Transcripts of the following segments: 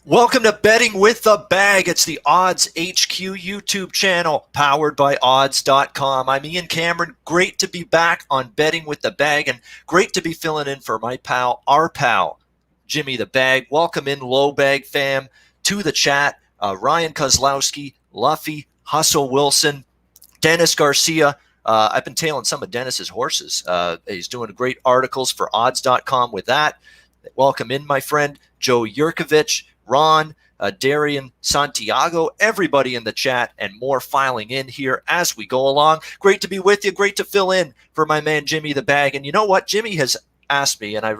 Welcome to Betting with the Bag. It's the Odds HQ YouTube channel powered by odds.com. I'm Ian Cameron. Great to be back on Betting with the Bag and great to be filling in for my pal, our pal, Jimmy the Bag. Welcome in, Low Bag fam, to the chat. Ryan Kozlowski, Luffy, Hustle Wilson, Dennis Garcia. I've been tailing some of Dennis's horses. He's doing great articles for odds.com with that. Welcome in, my friend, Joe Yurkovich, Ron, Darian Santiago, everybody in the chat, and more filing in here as we go along. Great to be with you. Great to fill in for my man Jimmy the Bag. And you know what? Jimmy has asked me, and I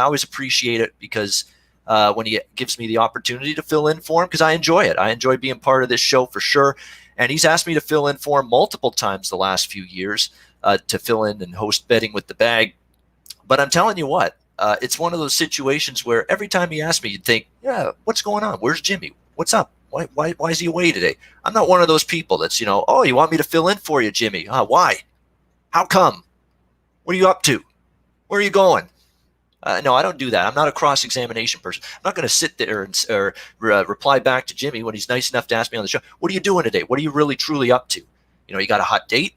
always appreciate it because when he gives me the opportunity to fill in for him, because I enjoy it. I enjoy being part of this show for sure. And he's asked me to fill in for him multiple times the last few years to fill in and host Betting with the Bag. But I'm telling you what. It's one of those situations where every time he asks me, you'd think, yeah, what's going on? Where's Jimmy? What's up? Why is he away today? I'm not one of those people that's, oh, you want me to fill in for you, Jimmy? Why? How come? What are you up to? Where are you going? No, I don't do that. I'm not a cross-examination person. I'm not going to sit there and reply back to Jimmy when he's nice enough to ask me on the show, what are you doing today? What are you really, truly up to? You got a hot date?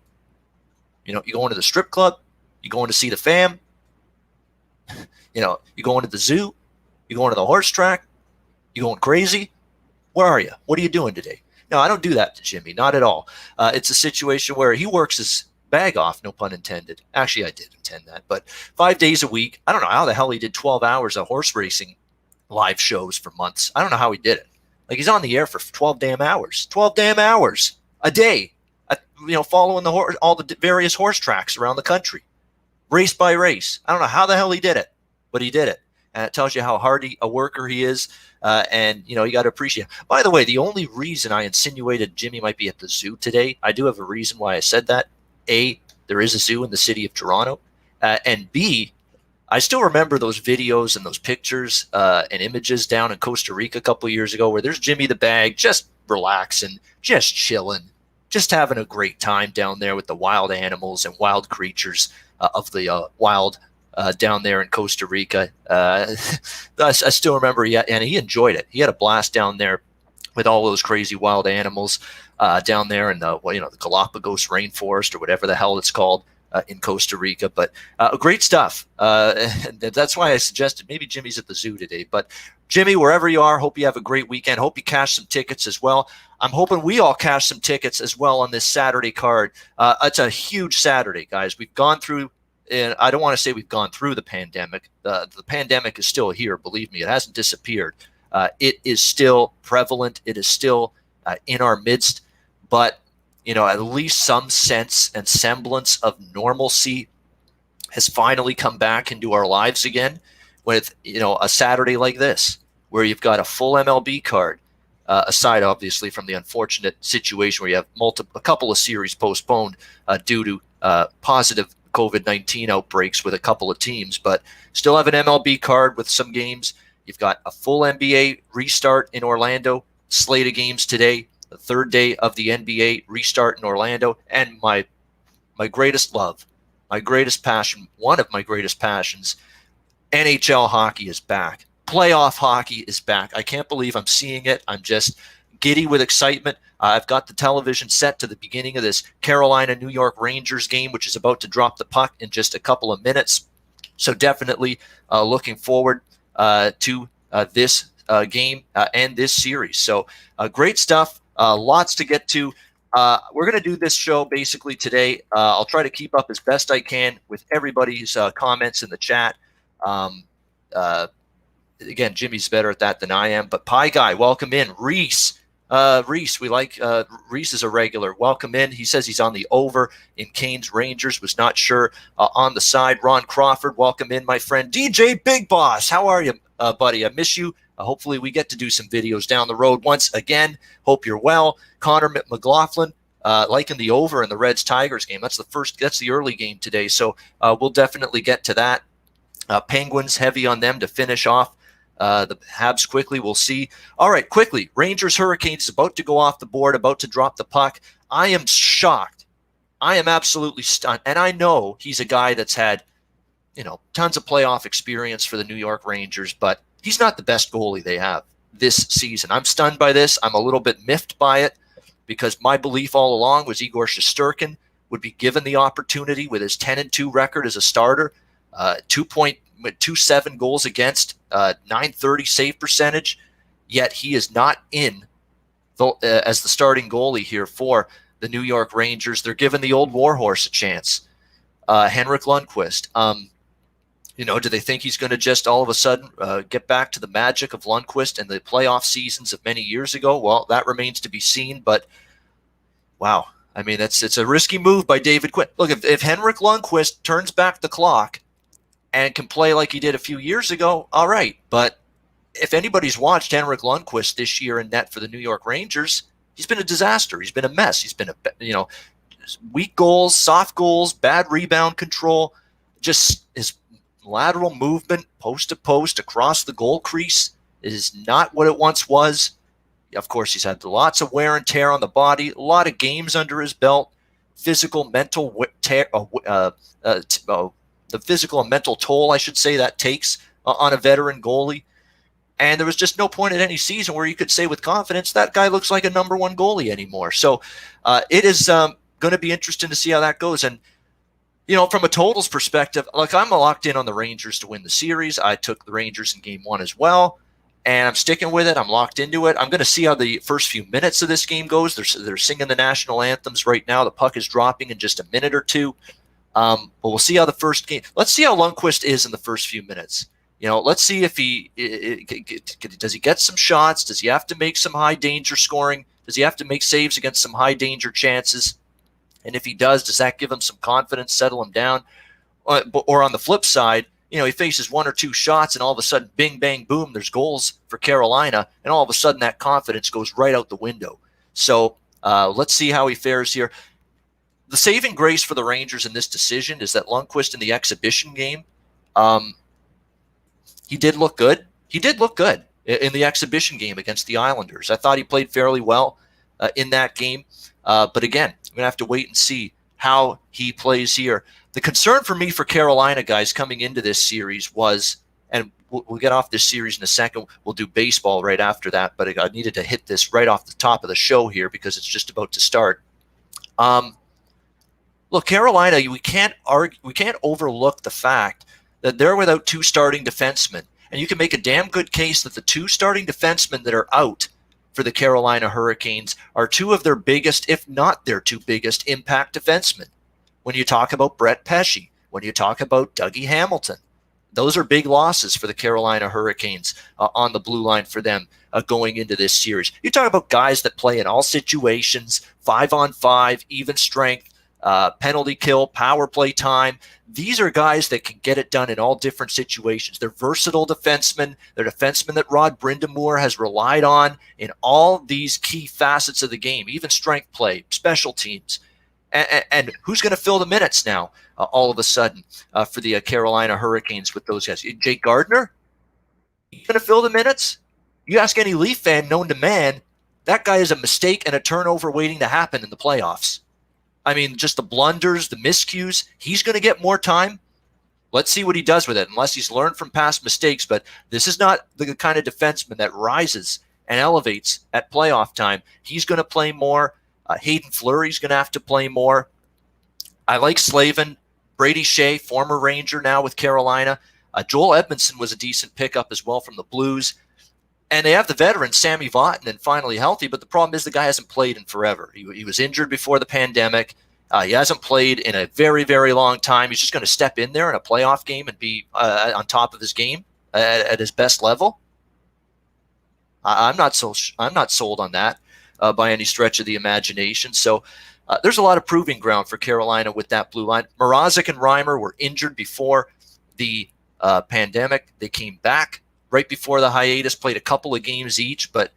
You going to the strip club? You going to see the fam? You going to the zoo? You going to the horse track? You going crazy? Where are you? What are you doing today? No, I don't do that to Jimmy, not at all. It's a situation where he works his bag off, no pun intended. Actually, I did intend that, but 5 days a week. I don't know how the hell he did 12 hours of horse racing live shows for months. I don't know how he did it. Like, he's on the air for 12 damn hours. 12 damn hours a day, following all the various horse tracks around the country, race by race. I don't know how the hell he did it, but he did it. And it tells you how hardy a worker he is. And you got to appreciate it. By the way, the only reason I insinuated Jimmy might be at the zoo today, I do have a reason why I said that. A, there is a zoo in the city of Toronto. And B, I still remember those videos and those pictures and images down in Costa Rica a couple of years ago where there's Jimmy the Bag just relaxing, just chilling, just having a great time down there with the wild animals and wild creatures of the wild down there in Costa Rica. I still remember, and he enjoyed it. He had a blast down there with all those crazy wild animals down there in the Galapagos rainforest or whatever the hell it's called in Costa Rica. But great stuff. That's why I suggested maybe Jimmy's at the zoo today. But Jimmy, wherever you are, hope you have a great weekend. Hope you cash some tickets as well. I'm hoping we all cash some tickets as well on this Saturday card. It's a huge Saturday, guys. We've gone through. And I don't want to say we've gone through the pandemic. The pandemic is still here. Believe me, it hasn't disappeared. It is still prevalent. It is still in our midst. But, at least some sense and semblance of normalcy has finally come back into our lives again with, a Saturday like this where you've got a full MLB card, aside, obviously, from the unfortunate situation where you have a couple of series postponed due to positive COVID-19 outbreaks with a couple of teams, but still have an MLB card with some games. You've got a full NBA restart in Orlando, slate of games today, the third day of the NBA restart in Orlando, and my greatest love, my greatest passion, one of my greatest passions, NHL hockey is back. Playoff hockey is back. I can't believe I'm seeing it. I'm just giddy with excitement. I've got the television set to the beginning of this Carolina-New York Rangers game, which is about to drop the puck in just a couple of minutes. So definitely looking forward to this game and this series. So great stuff. Lots to get to. We're going to do this show basically today. I'll try to keep up as best I can with everybody's comments in the chat. Again, Jimmy's better at that than I am. But Pie Guy, welcome in. Reese, we like Reese is a regular. Welcome in. He says he's on the over in Canes Rangers. Was not sure on the side. Ron Crawford, welcome in, my friend. DJ Big Boss, how are you, buddy? I miss you. Hopefully we get to do some videos down the road once again. Hope you're well. Connor McLaughlin, liking the over in the Reds Tigers game. That's the early game today. So we'll definitely get to that. Penguins heavy on them to finish off. The Habs quickly, we'll see. All right, quickly. Rangers Hurricanes is about to go off the board, about to drop the puck. I am shocked. I am absolutely stunned. And I know he's a guy that's had, tons of playoff experience for the New York Rangers, but he's not the best goalie they have. this season. I'm stunned by this. I'm a little bit miffed by it because my belief all along was Igor Shesterkin would be given the opportunity with his 10-2 record as a starter, 2.27 goals against, 930 save percentage, yet he is not in as the starting goalie here for the New York Rangers. They're giving the old warhorse a chance, Henrik Lundqvist. Do they think he's going to just all of a sudden get back to the magic of Lundqvist and the playoff seasons of many years ago? Well, that remains to be seen, but wow. I mean, it's a risky move by David Quinn. Look, if Henrik Lundqvist turns back the clock and can play like he did a few years ago, all right. But if anybody's watched Henrik Lundqvist this year in net for the New York Rangers, he's been a disaster. He's been a mess. He's been weak goals, soft goals, bad rebound control, just his lateral movement, post to post, across the goal crease is not what it once was. Of course, he's had lots of wear and tear on the body, a lot of games under his belt, physical, mental the physical and mental toll, I should say, that takes on a veteran goalie. And there was just no point in any season where you could say with confidence that guy looks like a number one goalie anymore. So it is going to be interesting to see how that goes. And from a totals perspective, look, I'm locked in on the Rangers to win the series. I took the Rangers in game one as well, and I'm sticking with it. I'm locked into it. I'm going to see how the first few minutes of this game goes. They're singing the national anthems right now. The puck is dropping in just a minute or two. But we'll see how the first game. Let's see how Lundqvist is in the first few minutes. Let's see if does he get some shots? Does he have to make some high danger scoring? Does he have to make saves against some high danger chances? And if he does that give him some confidence, settle him down? Or on the flip side, he faces one or two shots and all of a sudden, bing, bang, boom, there's goals for Carolina. And all of a sudden that confidence goes right out the window. So let's see how he fares here. The saving grace for the Rangers in this decision is that Lundqvist in the exhibition game, he did look good. He did look good in the exhibition game against the Islanders. I thought he played fairly well in that game. But again, I'm going to have to wait and see how he plays here. The concern for me for Carolina, guys, coming into this series was, and we'll get off this series in a second. We'll do baseball right after that, but I needed to hit this right off the top of the show here because it's just about to start. Look, Carolina, we can't overlook the fact that they're without two starting defensemen, and you can make a damn good case that the two starting defensemen that are out for the Carolina Hurricanes are two of their biggest, if not their two biggest, impact defensemen. When you talk about Brett Pesce, when you talk about Dougie Hamilton, those are big losses for the Carolina Hurricanes on the blue line for them going into this series. You talk about guys that play in all situations, 5-on-5, even strength, penalty kill, power play time. These are guys that can get it done in all different situations. They're versatile defensemen. They're defensemen that Rod Brind'Amour has relied on in all these key facets of the game, even strength play, special teams. And who's going to fill the minutes now all of a sudden for the Carolina Hurricanes with those guys? Jake Gardiner? He's going to fill the minutes? You ask any Leaf fan known to man, that guy is a mistake and a turnover waiting to happen in the playoffs. I mean, just the blunders, the miscues, he's going to get more time. Let's see what he does with it, unless he's learned from past mistakes. But this is not the kind of defenseman that rises and elevates at playoff time. He's going to play more. Hayden Fleury's going to have to play more. I like Slavin. Brady Shea, former Ranger now with Carolina. Joel Edmondson was a decent pickup as well from the Blues. And they have the veteran, Sammy Vatanen, finally healthy, but the problem is the guy hasn't played in forever. He was injured before the pandemic. He hasn't played in a very, very long time. He's just going to step in there in a playoff game and be on top of his game at his best level. I'm not sold on that by any stretch of the imagination. So there's a lot of proving ground for Carolina with that blue line. Mrazek and Reimer were injured before the pandemic. They came back right before the hiatus, played a couple of games each, but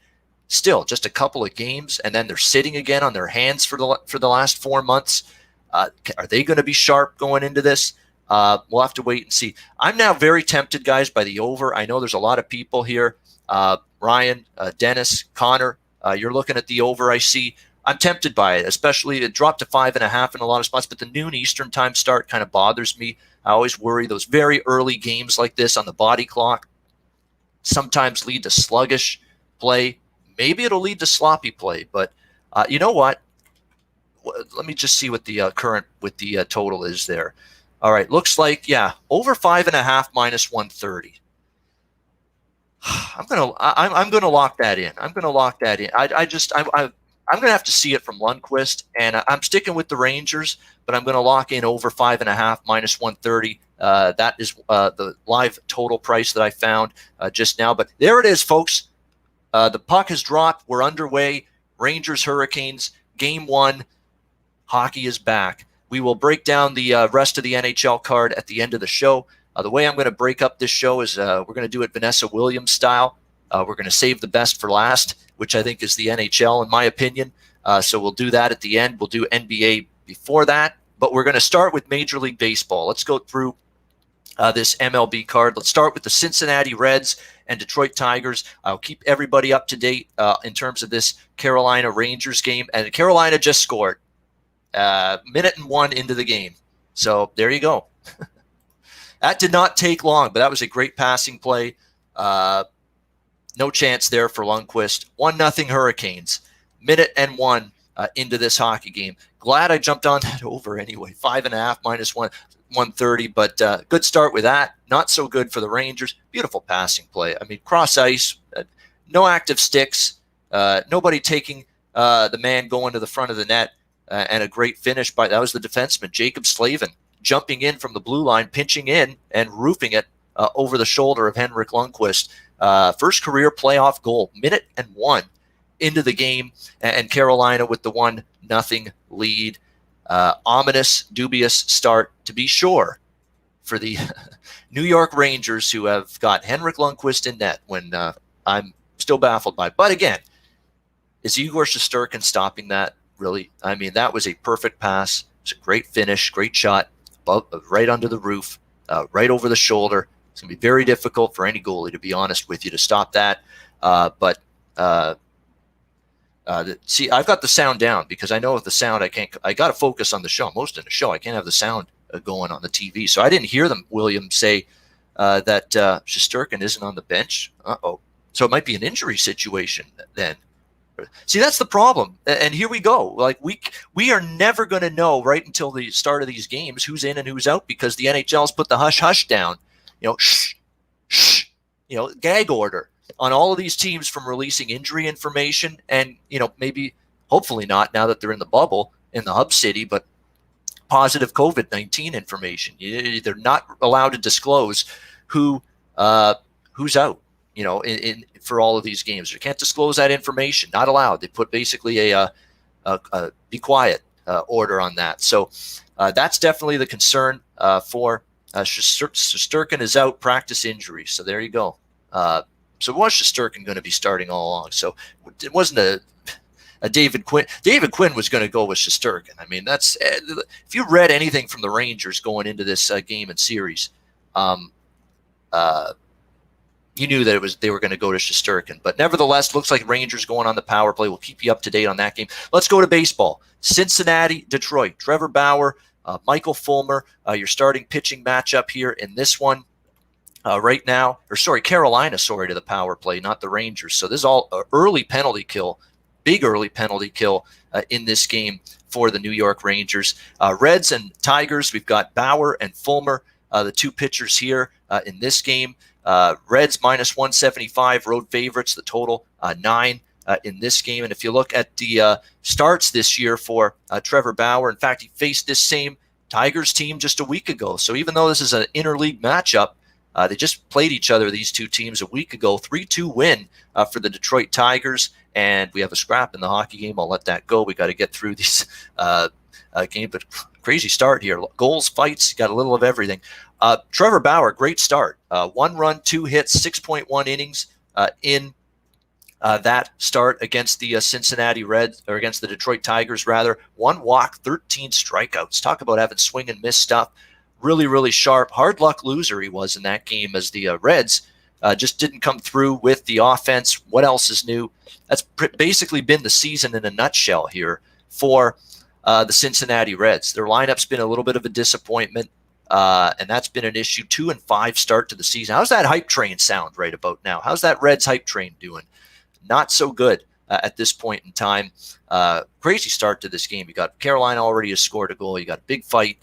still just a couple of games, and then they're sitting again on their hands for the last 4 months. Are they going to be sharp going into this? We'll have to wait and see. I'm now very tempted, guys, by the over. I know there's a lot of people here. Ryan, Dennis, Connor, you're looking at the over, I see. I'm tempted by it, especially it dropped to 5.5 in a lot of spots, but the noon Eastern time start kind of bothers me. I always worry those very early games like this on the body clock sometimes lead to sluggish play. Maybe it'll lead to sloppy play, but you know what? Let me just see what the current with the total is there. All right, looks like over 5.5 minus 130. I'm gonna lock that in. I'm gonna lock that in. I'm gonna have to see it from Lundqvist, and I'm sticking with the Rangers, but I'm gonna lock in over 5.5 minus 130. That is the live total price that I found just now. But there it is, folks. The puck has dropped. We're underway. Rangers Hurricanes game 1. Hockey is back. We will break down the rest of the NHL card at the end of the show. The way I'm going to break up this show is we're going to do it Vanessa Williams style. We're going to save the best for last, which I think is the NHL in my opinion. So we'll do that at the end. We'll do NBA before that. But we're going to start with Major League Baseball. Let's go through this MLB card. Let's start with the Cincinnati Reds and Detroit Tigers. I'll keep everybody up to date in terms of this Carolina Rangers game. And Carolina just scored. Minute and 1 into the game. So there you go. That did not take long, but that was a great passing play. No chance there for Lundqvist. 1-0 Hurricanes. Minute and 1 into this hockey game. Glad I jumped on that over anyway. 5.5 minus 130, but good start with that. Not so good for the Rangers. Beautiful passing play. I mean, cross ice, no active sticks, nobody taking the man going to the front of the net. And a great finish that was the defenseman, Jacob Slavin, jumping in from the blue line, pinching in and roofing it over the shoulder of Henrik Lundqvist. First career playoff goal, minute and 1 into the game, and Carolina with the 1-0 lead. Ominous, dubious start, to be sure, for the New York Rangers, who have got Henrik Lundqvist in net when I'm still baffled by it. But again, is Igor Shesterkin stopping that? Really, I mean, that was a perfect pass. It's a great finish, great shot, right under the roof, right over the shoulder. It's going to be very difficult for any goalie, to be honest with you, to stop that. See, I've got the sound down because I know with the sound I got to focus on the show. Most of the show, I can't have the sound going on the TV. So I didn't hear William say that Shesterkin isn't on the bench. Uh-oh. So it might be an injury situation then. See, that's the problem. And here we go. Like we are never going to know right until the start of these games who's in and who's out, because the NHL's put the hush down, shh, gag order on all of these teams from releasing injury information. And, maybe, hopefully not now that they're in the bubble in the hub city, but positive COVID-19 information. They're not allowed to disclose who's out, for all of these games. You can't disclose that information. Not allowed. They put basically a be quiet order on that. So that's definitely the concern for Shesterkin is out, practice injury. So there you go. So was Shesterkin going to be starting all along? So it wasn't a David Quinn. David Quinn was going to go with Shesterkin. I mean, that's if you read anything from the Rangers going into this game and series, you knew that they were going to go to Shesterkin. But nevertheless, looks like Rangers going on the power play. We'll keep you up to date on that game. Let's go to baseball. Cincinnati, Detroit. Trevor Bauer, Michael Fulmer, your starting pitching matchup here in this one right now. Carolina, to the power play, not the Rangers. So this is all early penalty kill, big early penalty kill in this game for the New York Rangers. Reds and Tigers, we've got Bauer and Fulmer, the two pitchers here in this game. Reds minus 175, road favorites, the total 9 in this game. And if you look at the starts this year for Trevor Bauer, in fact, he faced this same Tigers team just a week ago. So even though this is an interleague matchup, they just played each other, these two teams, a week ago. 3-2 win for the Detroit Tigers. And we have a scrap in the hockey game. I'll let that go. We got to get through these games, but crazy start here. Goals, fights, got a little of everything. Trevor Bauer, great start. 1 run, 2 hits, 6.1 innings in that start against the Cincinnati Reds, or against the Detroit Tigers, rather. 1 walk, 13 strikeouts. Talk about having swing and miss stuff. Really, really sharp. Hard luck loser he was in that game, as the Reds just didn't come through with the offense. What else is new? That's basically been the season in a nutshell here for the Cincinnati Reds. Their lineup's been a little bit of a disappointment. And that's been an issue. 2-5 start to the season. How's that hype train sound right about now? How's that Reds hype train doing? not so good at this point in time. Crazy start to this game. You got Carolina already has scored a goal. You got a big fight.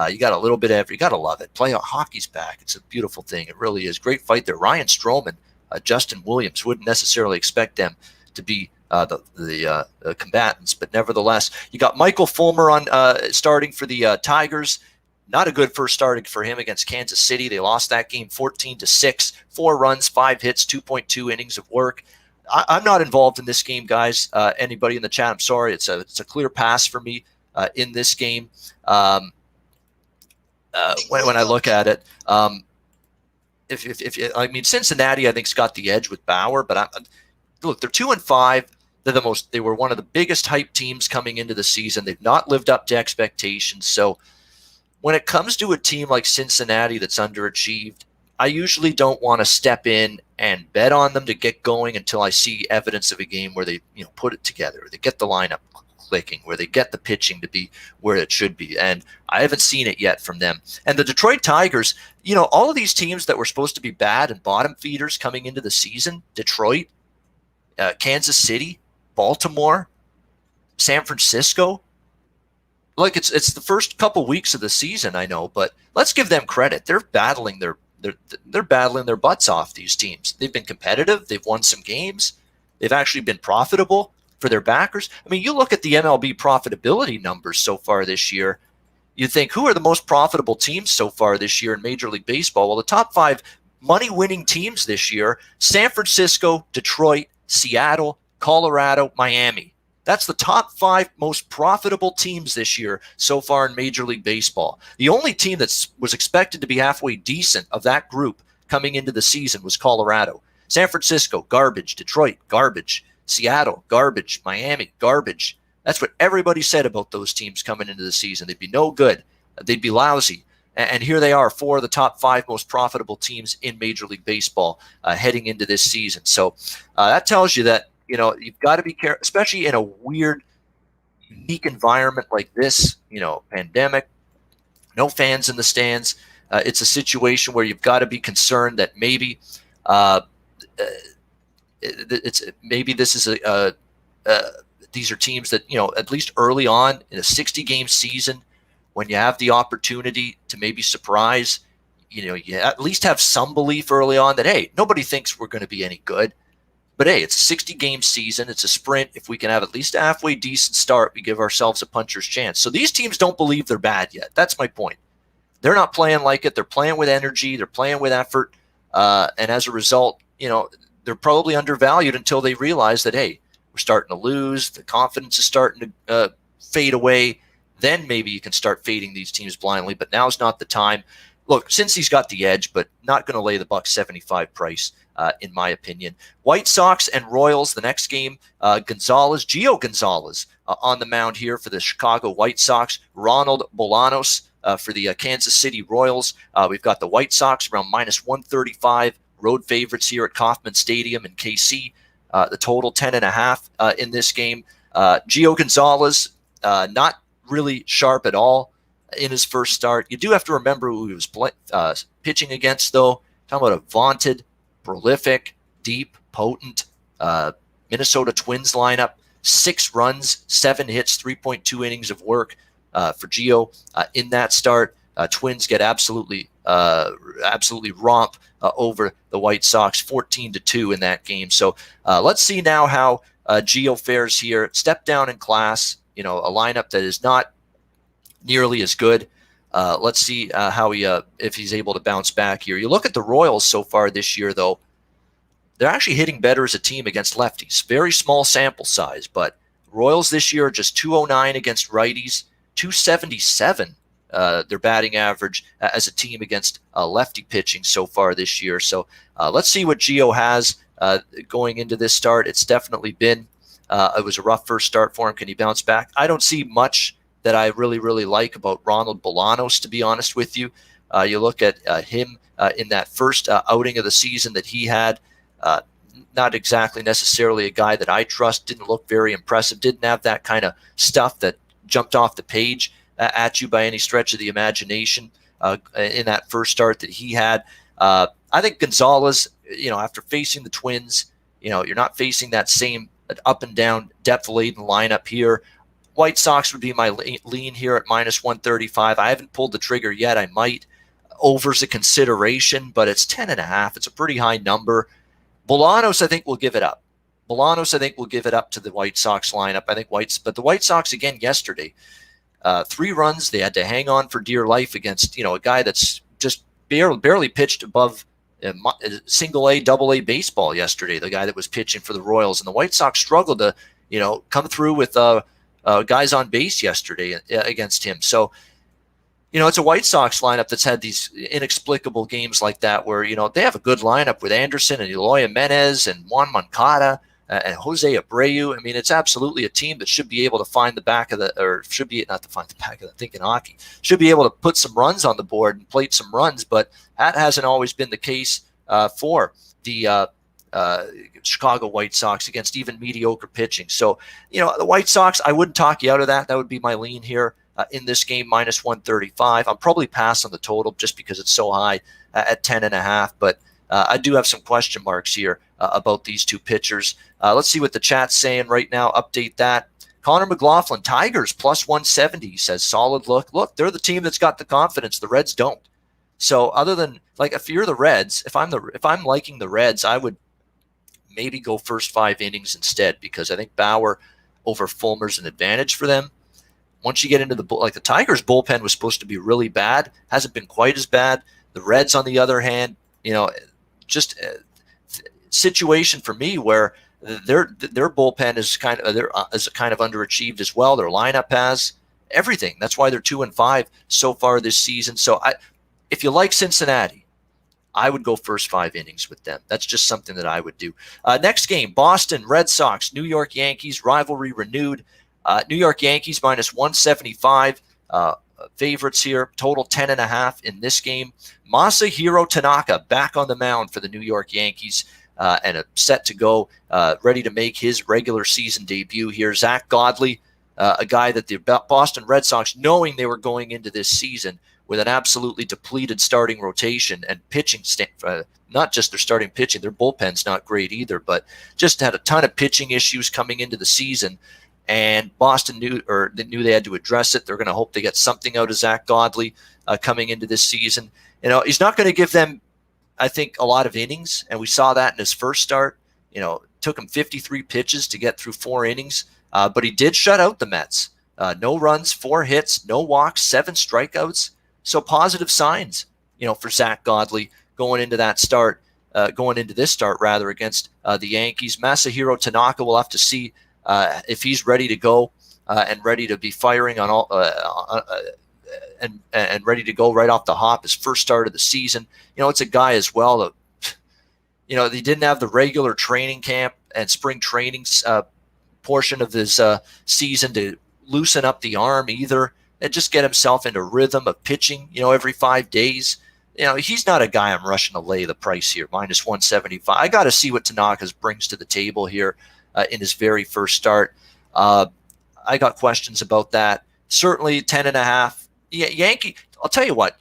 You got a little bit of, you got to love it. Playoff hockey's back. It's a beautiful thing. It really is. Great fight there. Ryan Strowman, Justin Williams, wouldn't necessarily expect them to be the combatants, but nevertheless, you got Michael Fulmer on starting for the Tigers. Not a good first start for him against Kansas City. They lost that game 14-6, 4 runs, 5 hits, 2.2 innings of work. I'm not involved in this game, guys. Anybody in the chat, I'm sorry. It's a clear pass for me in this game. When I look at it, if I mean, Cincinnati, I think, has got the edge with Bauer, but look, they're 2-5. They were one of the biggest hype teams coming into the season. They've not lived up to expectations. So when it comes to a team like Cincinnati that's underachieved, I usually don't want to step in and bet on them to get going until I see evidence of a game where they, put it together, they get the lineup clicking, where they get the pitching to be where it should be. And I haven't seen it yet from them. And the Detroit Tigers, all of these teams that were supposed to be bad and bottom feeders coming into the season, Detroit, Kansas City, Baltimore, San Francisco, like it's the first couple weeks of the season, I know, but let's give them credit. They're battling their butts off, these teams. They've been competitive. They've won some games. They've actually been profitable for their backers. I mean, you look at the MLB profitability numbers so far this year, you think, who are the most profitable teams so far this year in Major League Baseball? Well, the top 5 money-winning teams this year: San Francisco, Detroit, Seattle, Colorado, Miami. That's the top 5 most profitable teams this year so far in Major League Baseball. The only team that was expected to be halfway decent of that group coming into the season was Colorado. San Francisco, garbage. Detroit, garbage. Seattle, garbage. Miami, garbage. That's what everybody said about those teams coming into the season. They'd be no good. They'd be lousy. And here they are, 4 of the top 5 most profitable teams in Major League Baseball heading into this season. So that tells you that, you've got to be careful, especially in a weird, unique environment like this, pandemic, no fans in the stands. It's a situation where you've got to be concerned that maybe this is these are teams that, at least early on in a 60-game season, when you have the opportunity to maybe surprise, you at least have some belief early on that, hey, nobody thinks we're going to be any good. But hey, it's a 60-game season. It's a sprint. If we can have at least a halfway decent start, we give ourselves a puncher's chance. So these teams don't believe they're bad yet. That's my point. They're not playing like it. They're playing with energy. They're playing with effort. And as a result, they're probably undervalued until they realize that, hey, we're starting to lose. The confidence is starting to fade away. Then maybe you can start fading these teams blindly. But now's not the time. Look, Cincy's got the edge, but not going to lay the $1.75 price. In my opinion. White Sox and Royals, the next game, Gio Gonzalez on the mound here for the Chicago White Sox, Ronald Bolanos for the Kansas City Royals. We've got the White Sox around -135, road favorites here at Kauffman Stadium in KC. The total 10.5 in this game. Gio Gonzalez, not really sharp at all in his first start. You do have to remember who he was pitching against, though. Talking about a vaunted, prolific, deep, potent Minnesota Twins lineup. 6 runs, 7 hits, 3.2 innings of work for Gio in that start. Twins get absolutely romp over the White Sox, 14-2 in that game. So let's see now how Gio fares here. Step down in class, a lineup that is not nearly as good. Let's see how if he's able to bounce back here. You look at the Royals so far this year, though. They're actually hitting better as a team against lefties. Very small sample size, but Royals this year are just 209 against righties, 277 their batting average as a team against lefty pitching so far this year. So let's see what Gio has going into this start. It's definitely been it was a rough first start for him. Can he bounce back? I don't see much that I really like about Ronald Bolanos, to be honest with you. You look at him in that first outing of the season that he had, not exactly necessarily a guy that I trust. Didn't look very impressive. Didn't have that kind of stuff that jumped off the page at you by any stretch of the imagination in that first start that he had. I think Gonzalez, after facing the Twins, You're not facing that same up and down depth-laden lineup here. White Sox would be my lean here at minus 135. I haven't pulled the trigger yet. I might. Over's a consideration, but it's 10.5. It's a pretty high number. Bolanos, I think, will give it up. Bolanos, I think, will give it up to the White Sox lineup. But the White Sox, again, yesterday, 3 runs. They had to hang on for dear life against, a guy that's just barely pitched above single A, double A baseball yesterday, the guy that was pitching for the Royals. And the White Sox struggled to, come through with guys on base yesterday against him. So, it's a White Sox lineup that's had these inexplicable games like that where, they have a good lineup with Anderson and Eloy Jimenez and Juan Moncada and Jose Abreu. I mean, it's absolutely a team that should be able to find the back of should be able to put some runs on the board and plate some runs, but that hasn't always been the case for the Chicago White Sox against even mediocre pitching. So, the White Sox, I wouldn't talk you out of that. That would be my lean here in this game, minus 135. I'll probably pass on the total just because it's so high at 10.5, but I do have some question marks here about these two pitchers. Let's see what the chat's saying right now. Update that. Connor McLaughlin, Tigers plus 170, says solid look. Look, they're the team that's got the confidence. The Reds don't. So other than, like, if you're the Reds, if I'm liking the Reds, I would maybe go first 5 innings instead, because I think Bauer over Fulmer's an advantage for them. Once you get into the Tigers bullpen was supposed to be really bad, hasn't been quite as bad. The Reds, on the other hand, just a situation for me where their bullpen is kind of underachieved as well. Their lineup has everything. That's why they're 2-5 so far this season. So if you like Cincinnati, I would go first 5 innings with them. That's just something that I would do. Next game, Boston Red Sox, New York Yankees, rivalry renewed. New York Yankees minus 175 favorites here. Total 10.5 in this game. Masahiro Tanaka back on the mound for the New York Yankees and set to go, ready to make his regular season debut here. Zach Godley, a guy that the Boston Red Sox, knowing they were going into this season with an absolutely depleted starting rotation and pitching, not just their starting pitching, their bullpen's not great either, but just had a ton of pitching issues coming into the season. And Boston knew they had to address it. They're going to hope they get something out of Zach Godley coming into this season. He's not going to give them, I think, a lot of innings, and we saw that in his first start. Took him 53 pitches to get through 4 innings, but he did shut out the Mets. No runs, 4 hits, no walks, 7 strikeouts. So positive signs, for Zach Godley going into this start against the Yankees. Masahiro Tanaka, will have to see if he's ready to go and ready to be firing on all and ready to go right off the hop. His first start of the season. It's a guy as well that, they didn't have the regular training camp and spring training portion of this season to loosen up the arm either and just get himself into rhythm of pitching, every 5 days. He's not a guy I'm rushing to lay the price here, minus 175. I got to see what Tanaka brings to the table here in his very first start. I got questions about that. Certainly 10.5. Yankee, I'll tell you what,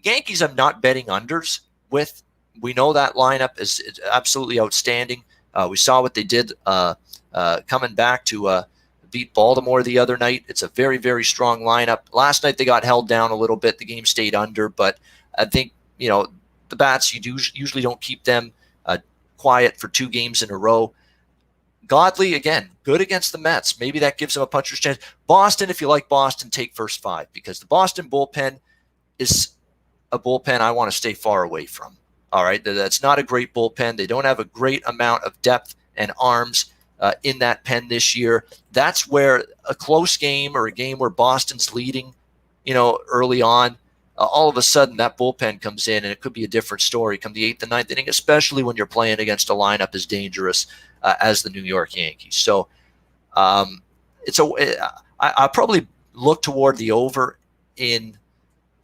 Yankees I'm not betting unders with. We know that lineup is absolutely outstanding. We saw what they did coming back to beat Baltimore the other night. It's a very, very strong lineup. Last night they got held down a little bit. The game stayed under, but I think, the bats, you usually don't keep them quiet for 2 games in a row. Godley, again, good against the Mets. Maybe that gives him a puncher's chance. Boston, if you like Boston, take first 5, because the Boston bullpen is a bullpen I want to stay far away from. All right, that's not a great bullpen. They don't have a great amount of depth and arms in that pen this year. That's where a close game or a game where Boston's leading, early on, all of a sudden that bullpen comes in and it could be a different story come the 8th and 9th inning, especially when you're playing against a lineup as dangerous as the New York Yankees. So I'll probably look toward the over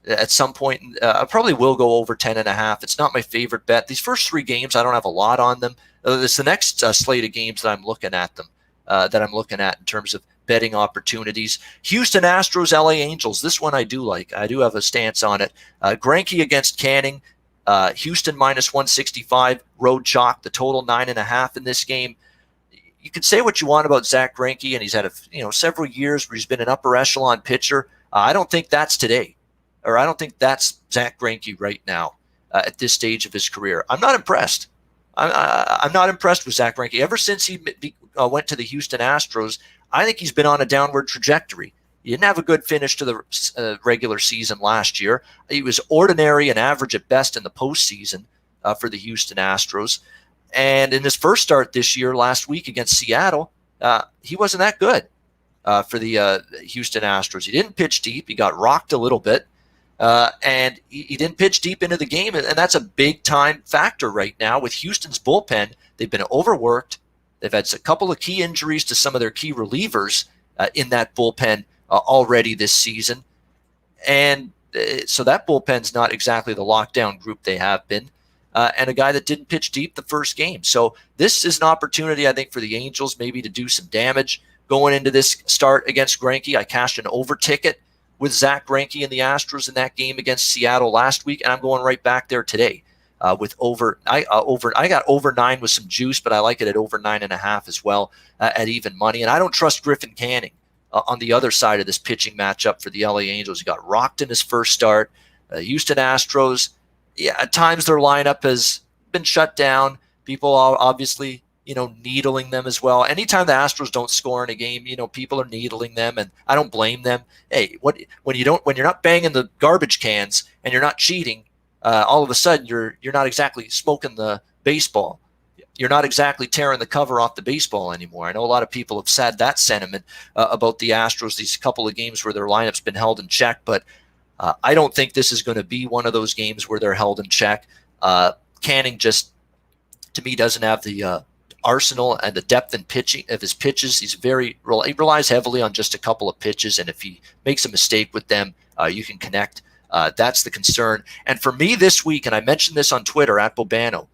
at some point. I probably will go over 10.5. It's not my favorite bet. These first 3 games, I don't have a lot on them. It's the next slate of games that I'm looking at in terms of betting opportunities. Houston Astros, LA Angels. This one I do like. I do have a stance on it. Greinke against Canning. Houston minus 165, road chalk, the total 9.5 in this game. You can say what you want about Zach Greinke, and he's had several years where he's been an upper echelon pitcher. I don't think that's today, or I don't think that's Zach Greinke right now at this stage of his career. I'm not impressed. I'm not impressed with Zach Greinke. Ever since he went to the Houston Astros, I think he's been on a downward trajectory. He didn't have a good finish to the regular season last year. He was ordinary and average at best in the postseason for the Houston Astros. And in his first start this year, last week against Seattle, he wasn't that good for the Houston Astros. He didn't pitch deep. He got rocked a little bit. And he didn't pitch deep into the game. And that's a big-time factor right now with Houston's bullpen. They've been overworked. They've had a couple of key injuries to some of their key relievers in that bullpen already this season. And so that bullpen's not exactly the lockdown group they have been. And a guy that didn't pitch deep the first game. So this is an opportunity, I think, for the Angels maybe to do some damage going into this start against Greinke. I cashed an over ticket with Zach Greinke and the Astros in that game against Seattle last week, and I'm going right back there today with over. I got over 9 with some juice, but I like it at over 9.5 as well at even money. And I don't trust Griffin Canning on the other side of this pitching matchup for the LA Angels. He got rocked in his first start. Houston Astros. Yeah, at times their lineup has been shut down. People are obviously, needling them as well. Anytime the Astros don't score in a game, people are needling them, and I don't blame them. Hey, when you're not banging the garbage cans and you're not cheating, all of a sudden you're not exactly smoking the baseball. You're not exactly tearing the cover off the baseball anymore. I know a lot of people have said that sentiment about the Astros these couple of games where their lineup's been held in check, but I don't think this is going to be one of those games where they're held in check. Canning just, to me, doesn't have the arsenal and the depth in pitching of his pitches. He relies heavily on just a couple of pitches, and if he makes a mistake with them, you can connect. That's the concern. And for me this week, and I mentioned this on Twitter at Bobano,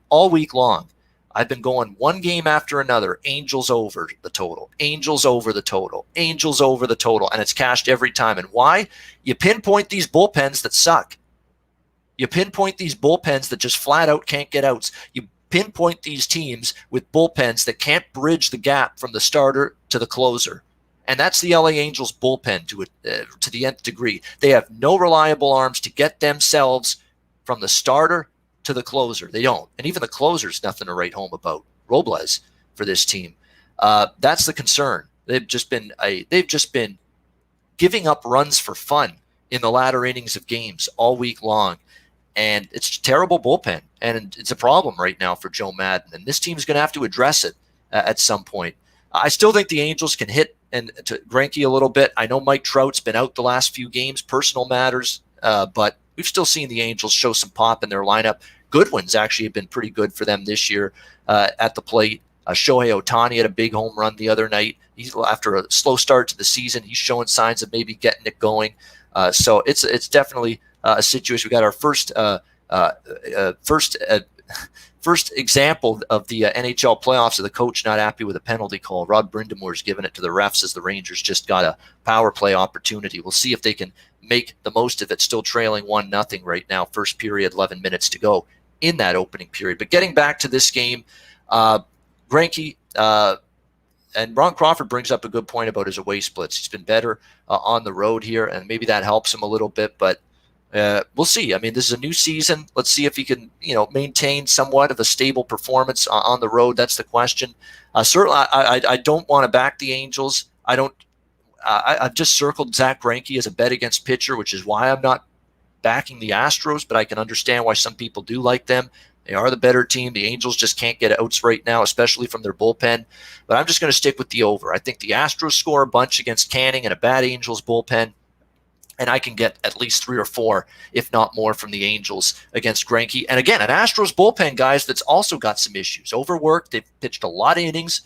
all week long, I've been going one game after another, Angels over the total, Angels over the total, Angels over the total, and it's cashed every time. And why? You pinpoint these bullpens that suck. You pinpoint these bullpens that just flat out can't get outs. You pinpoint these teams with bullpens that can't bridge the gap from the starter to the closer. And that's the LA Angels bullpen to the nth degree. They have no reliable arms to get themselves from the starter to the closer. They don't. And even the closer's nothing to write home about. Robles for this team. That's the concern. They've just been giving up runs for fun in the latter innings of games all week long. And it's a terrible bullpen. And it's a problem right now for Joe Madden. And this team's going to have to address it at some point. I still think the Angels can hit to Greinke a little bit. I know Mike Trout's been out the last few games, personal matters, but we've still seen the Angels show some pop in their lineup. Goodwin's actually have been pretty good for them this year at the plate. Shohei Ohtani had a big home run the other night. After a slow start to the season, he's showing signs of maybe getting it going. So it's definitely a situation. We got our first example of the NHL playoffs of the coach not happy with a penalty call. Rod Brindamore's given it to the refs as the Rangers just got a power play opportunity. We'll see if they can make the most of it, still trailing 1-0 right now. First period, 11 minutes to go in that opening period. But getting back to this game, Greinke and Ron Crawford brings up a good point about his away splits. He's been better on the road here, and maybe that helps him a little bit, but we'll see. I mean, this is a new season. Let's see if he can, maintain somewhat of a stable performance on the road. That's the question. Certainly, I don't want to back the Angels. I've just circled Zach Greinke as a bet against pitcher, which is why I'm not backing the Astros, but I can understand why some people do like them. They are the better team. The Angels just can't get outs right now, especially from their bullpen. But I'm just going to stick with the over. I think the Astros score a bunch against Canning and a bad Angels bullpen, and I can get at least 3 or 4, if not more, from the Angels against Greinke. And again, an Astros bullpen, guys, that's also got some issues. Overworked. They've pitched a lot of innings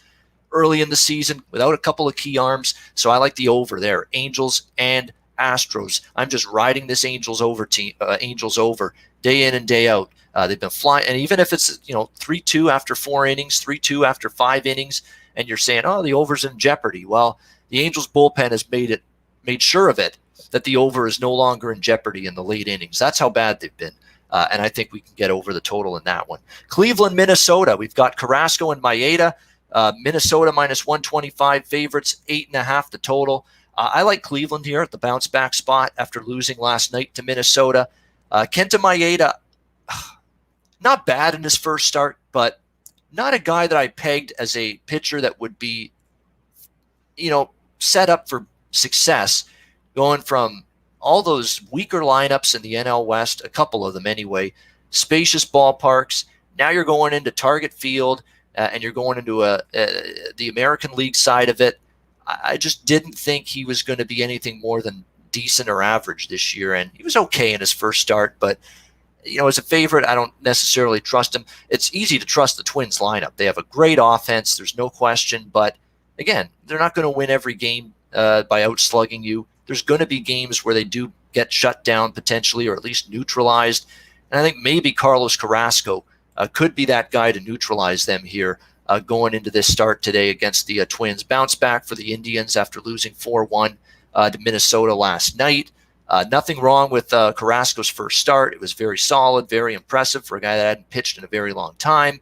early in the season without a couple of key arms. So I like the over there. Angels and Astros. I'm just riding this Angels over team. Angels over day in and day out. They've been flying, and even if it's 3-2 after 4 innings, 3-2 after 5 innings, and you're saying, oh, the over's in jeopardy. Well, the Angels bullpen has made sure of it that the over is no longer in jeopardy in the late innings. That's how bad they've been And I think we can get over the total in that one. Cleveland, Minnesota. We've got Carrasco and Maeda. Minnesota minus 125 favorites, 8.5 the total. I like Cleveland here at the bounce back spot after losing last night to Minnesota. Kenta Maeda, not bad in his first start, but not a guy that I pegged as a pitcher that would be, set up for success, going from all those weaker lineups in the NL West, a couple of them anyway, spacious ballparks. Now you're going into Target Field, and you're going into the American League side of it. I just didn't think he was going to be anything more than decent or average this year, and he was okay in his first start, but as a favorite, I don't necessarily trust him. It's easy to trust the Twins lineup. They have a great offense, there's no question, but again, they're not going to win every game by outslugging you. There's going to be games where they do get shut down potentially, or at least neutralized, and I think maybe Carlos Carrasco could be that guy to neutralize them here going into this start today against the Twins. Bounce back for the Indians after losing 4-1 to Minnesota last night. Nothing wrong with Carrasco's first start. It was very solid, very impressive for a guy that hadn't pitched in a very long time.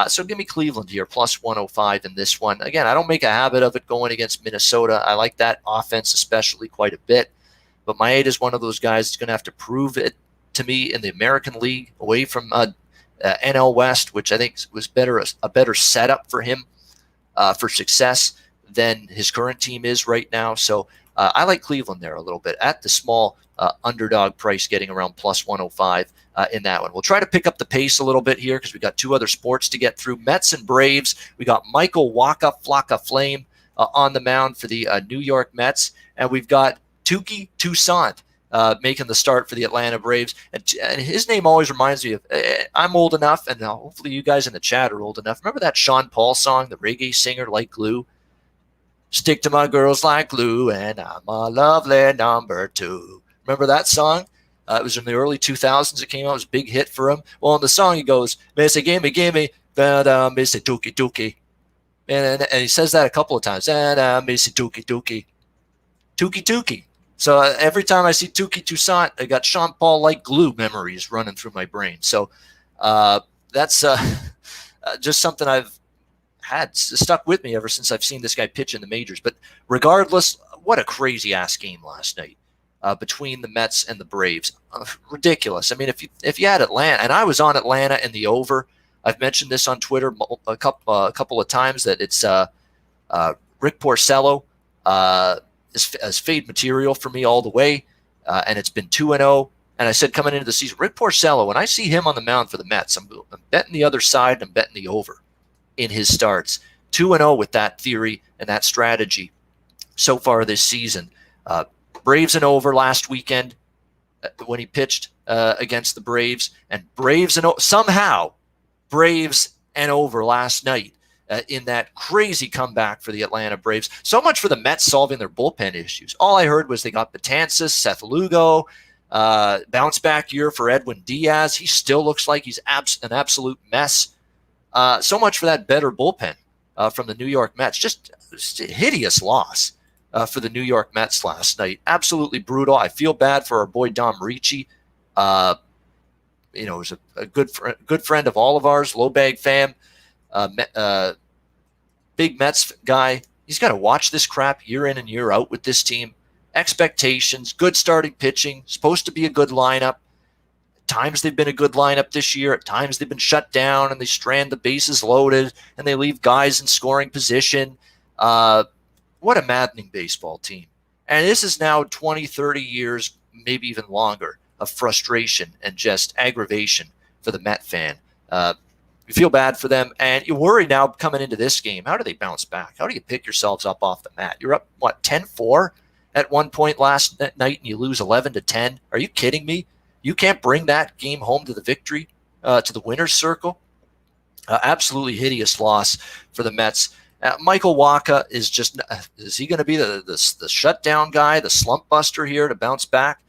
So give me Cleveland here, plus 105 in this one. Again, I don't make a habit of it going against Minnesota. I like that offense especially quite a bit. But Maeda is one of those guys that's going to have to prove it to me in the American League away from NL West, which I think was a better setup for him for success than his current team is right now. So I like Cleveland there a little bit at the small underdog price, getting around plus 105 in that one. We'll try to pick up the pace a little bit here because we got two other sports to get through. Mets and Braves. We got Michael Waka Flocka Flame on the mound for the New York Mets, and we've got Touki Toussaint making the start for the Atlanta Braves. And his name always reminds me of, I'm old enough, and hopefully you guys in the chat are old enough. Remember that Sean Paul song, the reggae singer, Like Glue? Stick to my girls like glue, and I'm a lovely number 2. Remember that song? It was in the early 2000s. It came out. It was a big hit for him. Well, in the song, he goes, Missy, gimme, Missy, Touki. And he says that a couple of times. And Missy, Touki. So every time I see Touki Toussaint, I got Sean Paul like glue memories running through my brain. So that's just something I've had stuck with me ever since I've seen this guy pitch in the majors. But regardless, what a crazy-ass game last night between the Mets and the Braves. Ridiculous. I mean, if you had Atlanta, and I was on Atlanta in the over. I've mentioned this on Twitter a couple of times that it's Rick Porcello is fade material for me all the way, and it's been 2-0. And I said coming into the season, Rick Porcello, when I see him on the mound for the Mets, I'm betting the other side, and I'm betting the over in his starts. 2-0 with that theory and that strategy so far this season. Braves and over last weekend when he pitched against the Braves, and somehow Braves and over last night in that crazy comeback for the Atlanta Braves. So much for the Mets solving their bullpen issues. All I heard was they got Betances, Seth Lugo, bounce back year for Edwin Diaz. He still looks like he's an absolute mess. So much for that better bullpen from the New York Mets. Just a hideous loss for the New York Mets last night. Absolutely brutal. I feel bad for our boy Dom Ricci. He's a good friend of all of ours, low bag fam, big Mets guy. He's got to watch this crap year in and year out with this team. Expectations, good starting pitching, supposed to be a good lineup. At times they've been a good lineup this year. At times they've been shut down and they strand the bases loaded and they leave guys in scoring position. What a maddening baseball team. And this is now 20, 30 years, maybe even longer, of frustration and just aggravation for the Met fan. You feel bad for them, and you worry now coming into this game. How do they bounce back? How do you pick yourselves up off the mat? You're up, 10-4 at one point last night, and you lose 11-10? Are you kidding me? You can't bring that game home to the victory, to the winner's circle? Absolutely hideous loss for the Mets. Michael Waka is he going to be the shutdown guy, the slump buster here to bounce back?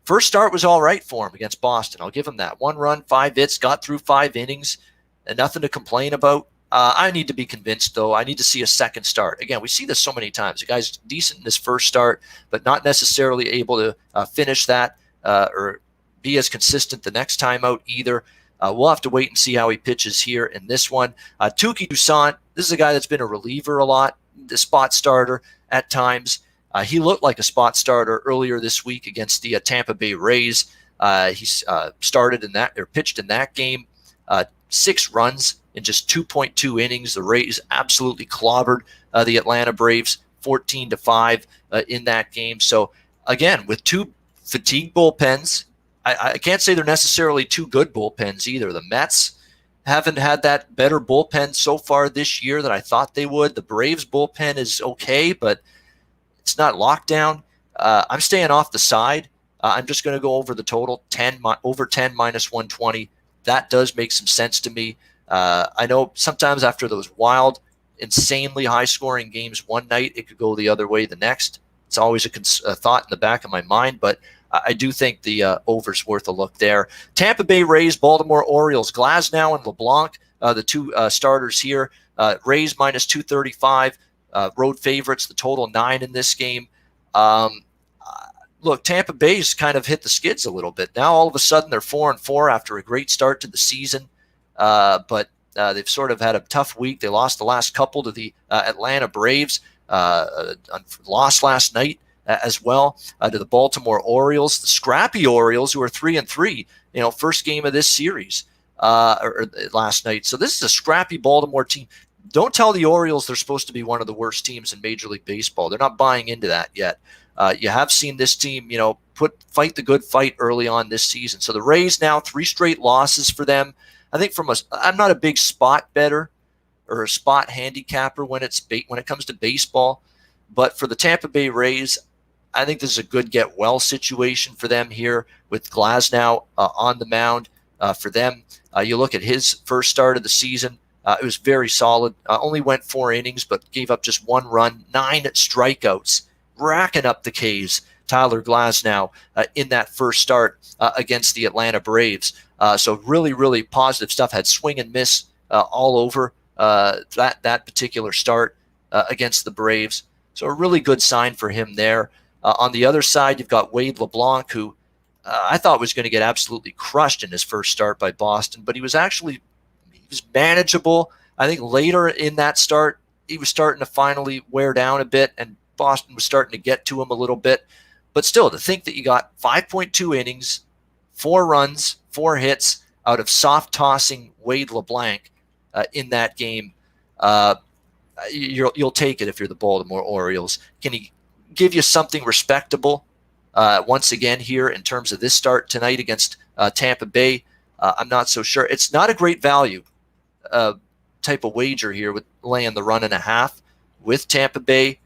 First start was all right for him against Boston. I'll give him that. 1 run, 5 hits, got through 5 innings, and nothing to complain about. I need to be convinced, though. I need to see a second start. Again, we see this so many times. The guy's decent in his first start, but not necessarily able to finish that or be as consistent the next time out either. We'll have to wait and see how he pitches here in this one. Touki Toussaint, this is a guy that's been a reliever a lot, the spot starter at times. He looked like a spot starter earlier this week against the Tampa Bay Rays. He started in that, or pitched in that game, 6 runs in just 2.2 innings. The Rays absolutely clobbered the Atlanta Braves 14-5 in that game. So again, with 2 fatigued bullpens, I can't say they're necessarily 2 good bullpens either. The Mets haven't had that better bullpen so far this year that I thought they would. The Braves bullpen is okay, but it's not locked down. I'm staying off the side. I'm just going to go over the total, over 10 minus 120. That does make some sense to me. I know sometimes after those wild, insanely high-scoring games one night, it could go the other way the next. It's always a thought in the back of my mind, but I do think the over's worth a look there. Tampa Bay Rays, Baltimore Orioles, Glasnow and LeBlanc, the 2 starters here. Rays minus 235, road favorites, the total 9 in this game. Look, Tampa Bay's kind of hit the skids a little bit. Now all of a sudden they're 4-4 after a great start to the season, but they've sort of had a tough week. They lost the last couple to the Atlanta Braves, lost last night as well to the Baltimore Orioles, the scrappy Orioles, who are 3-3. First game of this series or last night. So this is a scrappy Baltimore team. Don't tell the Orioles they're supposed to be one of the worst teams in Major League Baseball. They're not buying into that yet. You have seen this team, fight the good fight early on this season. So the Rays now 3 straight losses for them. I think I'm not a big spot bettor or a spot handicapper when it comes to baseball, but for the Tampa Bay Rays, I think this is a good get well situation for them here with Glasnow on the mound for them. You look at his first start of the season. It was very solid. Only went 4 innings, but gave up just 1 run, 9 strikeouts, racking up the Ks. Tyler Glasnow in that first start against the Atlanta Braves. So really, really positive stuff. Had swing and miss all over that particular start against the Braves. So a really good sign for him there. On the other side, you've got Wade LeBlanc, who I thought was going to get absolutely crushed in his first start by Boston, but he was manageable. I think later in that start, he was starting to finally wear down a bit, and Boston was starting to get to him a little bit. But still, to think that you got 5.2 innings, 4 runs, 4 hits out of soft-tossing Wade LeBlanc in that game, you'll take it if you're the Baltimore Orioles. Can he give you something respectable once again here in terms of this start tonight against Tampa Bay? I'm not so sure. It's not a great value type of wager here with laying the 1.5 with Tampa Bay,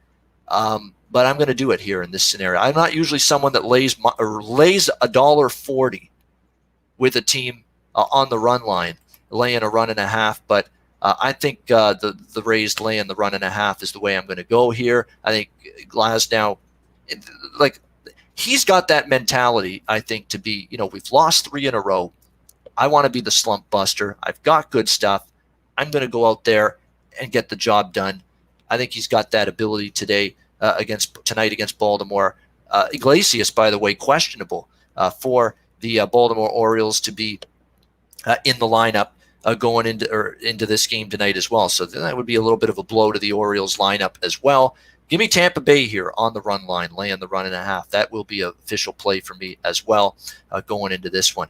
but I'm going to do it here in this scenario. I'm not usually someone that lays $1.40 with a team on the run line, laying a 1.5, but I think the Rays laying the 1.5 is the way I'm going to go here. I think Glasnow, he's got that mentality, I think, to be, we've lost 3 in a row. I want to be the slump buster. I've got good stuff. I'm going to go out there and get the job done. I think he's got that ability tonight against Baltimore. Iglesias, by the way, questionable for the Baltimore Orioles to be in the lineup going into this game tonight as well. So that would be a little bit of a blow to the Orioles lineup as well. Give me Tampa Bay here on the run line, laying the 1.5. That will be an official play for me as well going into this one.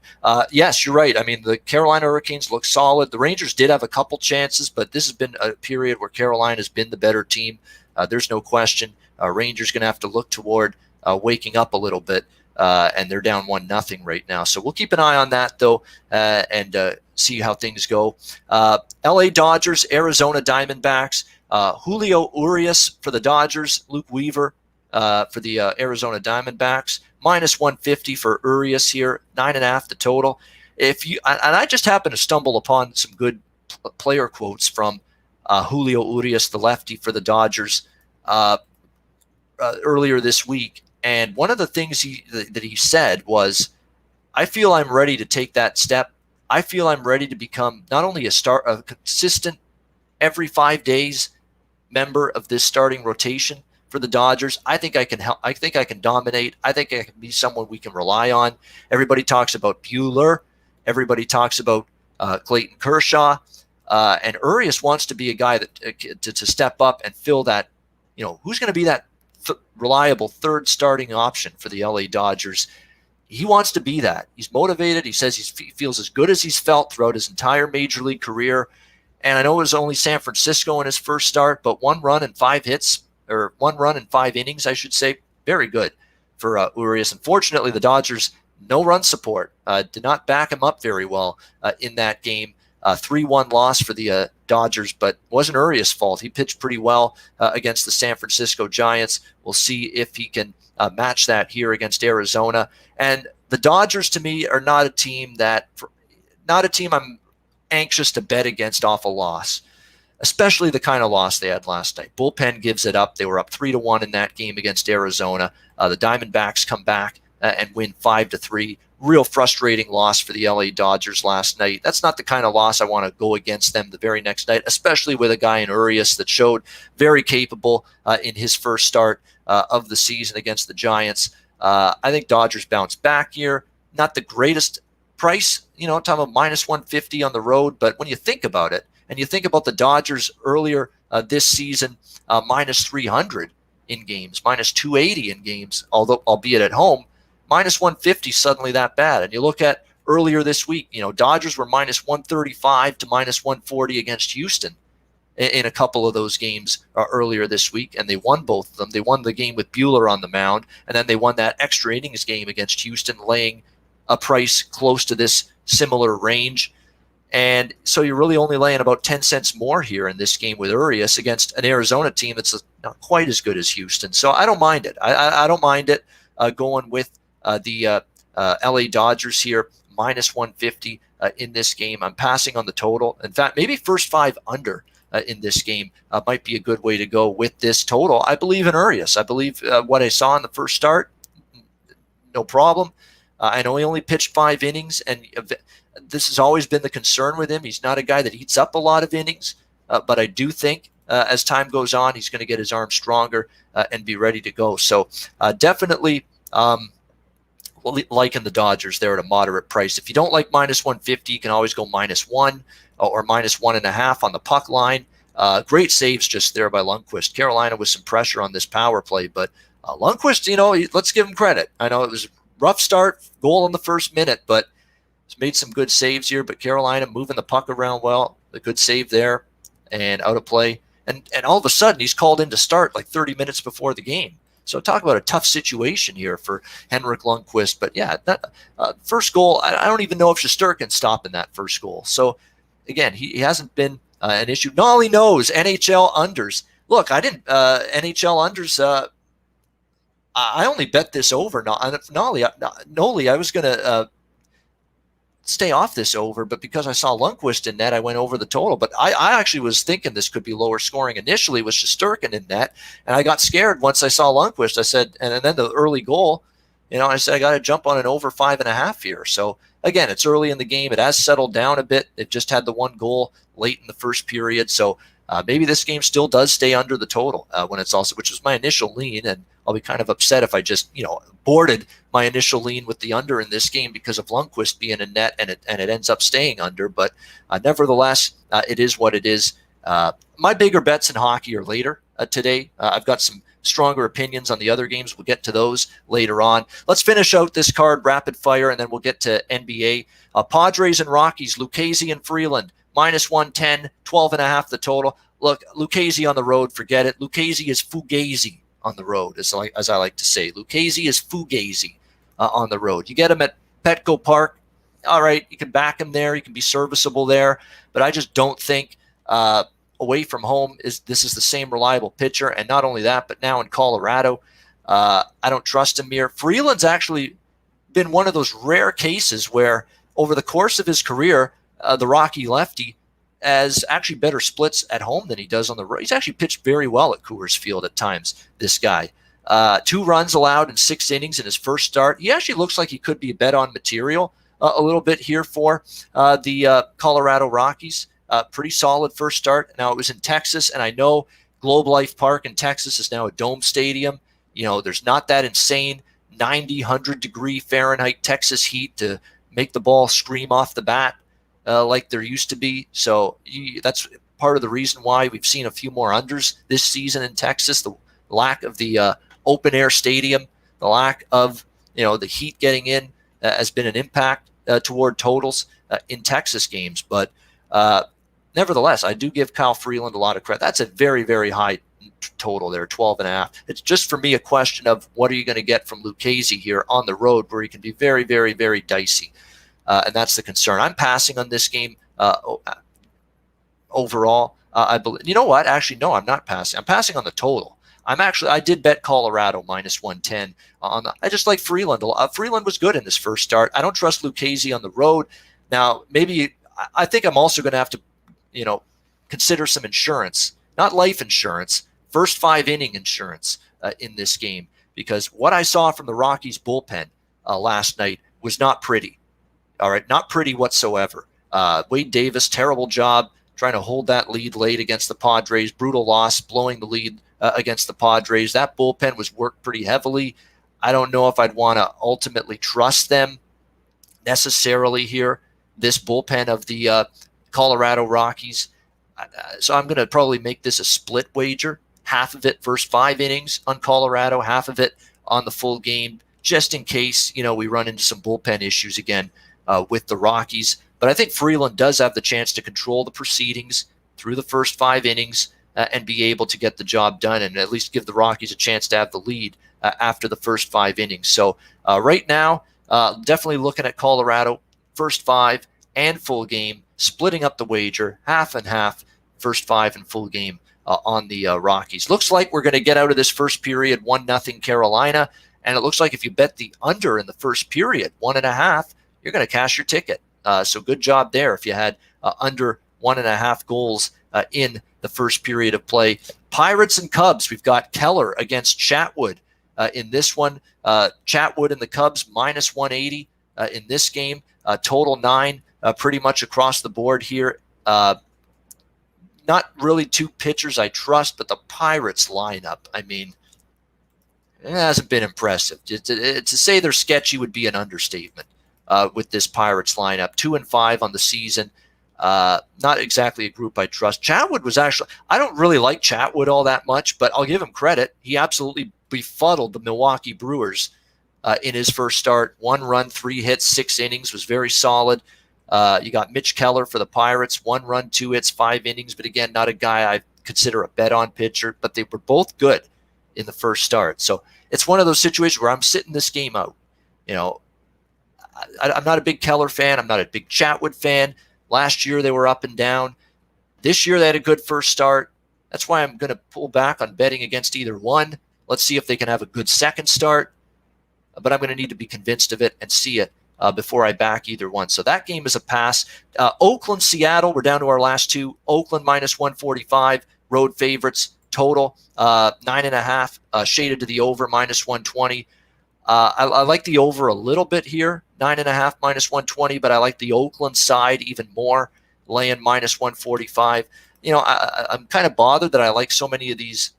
Yes, you're right. I mean, the Carolina Hurricanes look solid. The Rangers did have a couple chances, but this has been a period where Carolina has been the better team. There's no question. Rangers going to have to look toward waking up a little bit, and they're down 1-0 right now. So we'll keep an eye on that, though, and see how things go. LA Dodgers, Arizona Diamondbacks. Julio Urias for the Dodgers, Luke Weaver for the Arizona Diamondbacks, minus 150 for Urias here, 9.5 the total. I just happened to stumble upon some good player quotes from Julio Urias, the lefty for the Dodgers, earlier this week, and one of the things that he said was, "I feel I'm ready to take that step. I feel I'm ready to become not only a consistent every 5 days member of this starting rotation for the Dodgers. I think I can help. I think I can dominate. I think I can be someone we can rely on. Everybody talks about Buehler. Everybody talks about Clayton Kershaw. And Urias wants to be a guy that to step up and fill that, who's going to be that reliable third starting option for the LA Dodgers. He wants to be that. He's motivated. He says he feels as good as he's felt throughout his entire major league career. And I know it was only San Francisco in his first start, but 1 run and 5 hits, or 1 run and 5 innings, I should say. Very good for Urias. Unfortunately, the Dodgers, no run support, did not back him up very well in that game. 3-1 loss for the Dodgers, but wasn't Urias' fault. He pitched pretty well against the San Francisco Giants. We'll see if he can match that here against Arizona. And the Dodgers, to me, are not a team I'm anxious to bet against off a loss, especially the kind of loss they had last night. Bullpen gives it up. They were up 3-1 in that game against Arizona. The Diamondbacks come back and win 5-3. Real frustrating loss for the LA Dodgers last night. That's not the kind of loss I want to go against them the very next night, especially with a guy in Urias that showed very capable in his first start of the season against the Giants. I think Dodgers bounce back here. Not the greatest price, talking about -150 on the road, but when you think about it, and you think about the Dodgers earlier this season, -300 in games, -280 in games, albeit at home, -150 suddenly that bad. And you look at earlier this week, Dodgers were -135 to -140 against Houston in a couple of those games earlier this week, and they won both of them. They won the game with Buehler on the mound, and then they won that extra innings game against Houston, laying a price close to this similar range. And so you're really only laying about 10 cents more here in this game with Urias against an Arizona team that's not quite as good as Houston. So I don't mind it. I don't mind it going with the LA Dodgers here, -150 in this game. I'm passing on the total. In fact, maybe first 5 under in this game might be a good way to go with this total. I believe in Urias. I believe what I saw in the first start, no problem. I know he only pitched 5 innings, and this has always been the concern with him. He's not a guy that eats up a lot of innings, but I do think as time goes on, he's going to get his arm stronger and be ready to go. So definitely liking the Dodgers there at a moderate price. If you don't like -150, you can always go -1 or -1.5 on the puck line. Great saves just there by Lundqvist. Carolina with some pressure on this power play, but Lundqvist, let's give him credit. I know it was a rough start, goal in the first minute, but he's made some good saves here. But Carolina moving the puck around well, a good save there and out of play. And all of a sudden, he's called in to start like 30 minutes before the game. So talk about a tough situation here for Henrik Lundqvist. But yeah, that first goal, I don't even know if Shesterkin's stopping that first goal. So again, he hasn't been an issue. Nolly knows NHL unders. Look, I didn't NHL unders. I only bet this over. Nolly, I was going to stay off this over, but because I saw Lundqvist in net, I went over the total. But I actually was thinking this could be lower scoring initially with Shesterkin in net, and I got scared once I saw Lundqvist. I said, and then the early goal, I said I got to jump on an over 5.5 here. So again, it's early in the game. It has settled down a bit. It just had the 1 goal late in the first period, so maybe this game still does stay under the total when it's also, which was my initial lean, and I'll be kind of upset if I just, boarded my initial lean with the under in this game because of Lundqvist being in net and it ends up staying under. But nevertheless, it is what it is. My bigger bets in hockey are later today. I've got some stronger opinions on the other games. We'll get to those later on. Let's finish out this card rapid fire, and then we'll get to NBA. Padres and Rockies, Lucchesi and Freeland, -110, 12.5 the total. Look, Lucchesi on the road, forget it. Lucchesi is fugazi on the road, as I like to say. Lucchesi is fugazi on the road. You get him at Petco Park, all right, you can back him there. You can be serviceable there. But I just don't think away from home this is the same reliable pitcher. And not only that, but now in Colorado, I don't trust him here. Freeland's actually been one of those rare cases where over the course of his career, the Rocky lefty has actually better splits at home than he does on the road. He's actually pitched very well at Coors Field at times, this guy. 2 runs allowed in 6 innings in his first start. He actually looks like he could be a bet on material a little bit here for the Colorado Rockies. Pretty solid first start. Now, it was in Texas, and I know Globe Life Park in Texas is now a dome stadium. There's not that insane 90, 100-degree Fahrenheit Texas heat to make the ball scream off the bat like there used to be. So that's part of the reason why we've seen a few more unders this season in Texas. The lack of the open air stadium, the lack of the heat getting in has been an impact toward totals in Texas games. But nevertheless, I do give Kyle Freeland a lot of credit. That's a very, very high total there, 12.5. It's just for me a question of what are you going to get from Lucchesi here on the road, where he can be very, very, very dicey. And that's the concern. I'm passing on this game overall. I believe. You know what? Actually, no, I'm not passing. I'm passing on the total. I did bet Colorado minus 110 I just like Freeland. Freeland was good in this first start. I don't trust Lucchesi on the road. Now, maybe I think I'm also going to have to, consider some insurance, not life insurance, first 5-inning insurance in this game, because what I saw from the Rockies bullpen last night was not pretty. All right, not pretty whatsoever. Wade Davis, terrible job trying to hold that lead late against the Padres. Brutal loss, blowing the lead against the Padres. That bullpen was worked pretty heavily. I don't know if I'd want to ultimately trust them necessarily here, this bullpen of the Colorado Rockies. So I'm going to probably make this a split wager, half of it first 5 innings on Colorado, half of it on the full game, just in case, we run into some bullpen issues again with the Rockies. But I think Freeland does have the chance to control the proceedings through the first 5 innings and be able to get the job done and at least give the Rockies a chance to have the lead after the first 5 innings. So right now, definitely looking at Colorado, first 5 and full game, splitting up the wager, half and half, first 5 and full game on the Rockies. Looks like we're going to get out of this first period 1-0 Carolina, and it looks like if you bet the under in the first period, 1.5, you're going to cash your ticket. So good job there if you had under 1.5 goals in the first period of play. Pirates and Cubs, we've got Keller against Chatwood in this one. Chatwood and the Cubs minus 180 in this game. Total 9 pretty much across the board here. Not really 2 pitchers I trust, but the Pirates lineup, I mean, it hasn't been impressive. To say they're sketchy would be an understatement with this Pirates lineup. 2-5 on the season. Not exactly a group I trust. Chatwood was actually, I don't really like Chatwood all that much, but I'll give him credit. He absolutely befuddled the Milwaukee Brewers in his first start. 1 run, 3 hits, 6 innings, was very solid. You got Mitch Keller for the Pirates, 1 run, 2 hits, 5 innings, but again, not a guy I consider a bet-on pitcher, but they were both good in the first start. So it's one of those situations where I'm sitting this game out. I'm not a big Keller fan. I'm not a big Chatwood fan. Last year, they were up and down. This year, they had a good first start. That's why I'm going to pull back on betting against either one. Let's see if they can have a good second start. But I'm going to need to be convinced of it and see it before I back either one. So that game is a pass. Oakland, Seattle, we're down to our last 2. Oakland minus 145, road favorites, total 9.5, shaded to the over, minus 120. I like the over a little bit here, 9.5 minus 120, but I like the Oakland side even more, laying minus 145. I'm kind of bothered that I like so many of these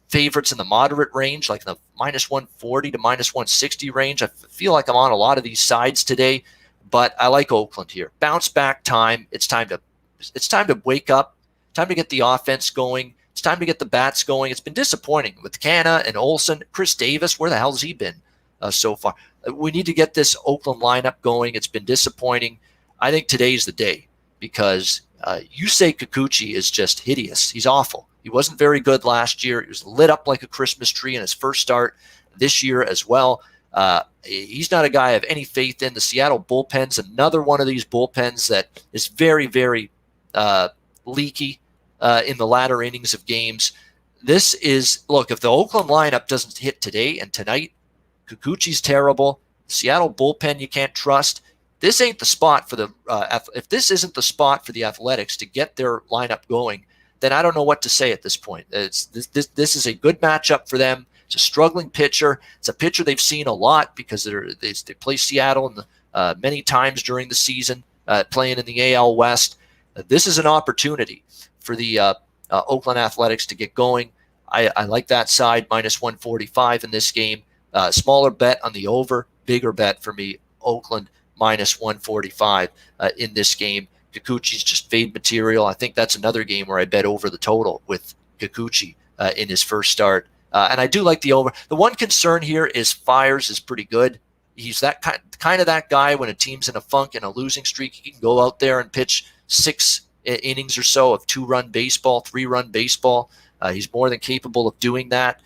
favorites in the moderate range, like the minus 140 to minus 160 range. I feel like I'm on a lot of these sides today, but I like Oakland here. Bounce back time. It's time to wake up. Time to get the offense going. It's time to get the bats going. It's been disappointing with Canna and Olsen. Chris Davis, where the hell's he been so far? We need to get this Oakland lineup going. It's been disappointing. I think today's the day because Yusei Kikuchi is just hideous. He's awful. He wasn't very good last year. He was lit up like a Christmas tree in his first start this year as well. He's not a guy I have any faith in. The Seattle bullpen's another one of these bullpens that is very, very leaky in the latter innings of games. This is, look, if the Oakland lineup doesn't hit today and tonight, Kikuchi's terrible. Seattle bullpen you can't trust. This ain't the spot for the if this isn't the spot for the Athletics to get their lineup going, then I don't know what to say at this point. This is a good matchup for them. It's a struggling pitcher. It's a pitcher they've seen a lot because they play Seattle many times during the season, playing in the AL West. This is an opportunity for the Oakland Athletics to get going. I like that side, minus 145 in this game. Smaller bet on the over, bigger bet for me, Oakland minus 145 in this game. Kikuchi's just fade material. I think that's another game where I bet over the total with Kikuchi in his first start. And I do like the over. The one concern here is Fiers is pretty good. He's that kind of that guy when a team's in a funk and a losing streak, he can go out there and pitch 6 innings or so of 2-run baseball, 3-run baseball. He's more than capable of doing that.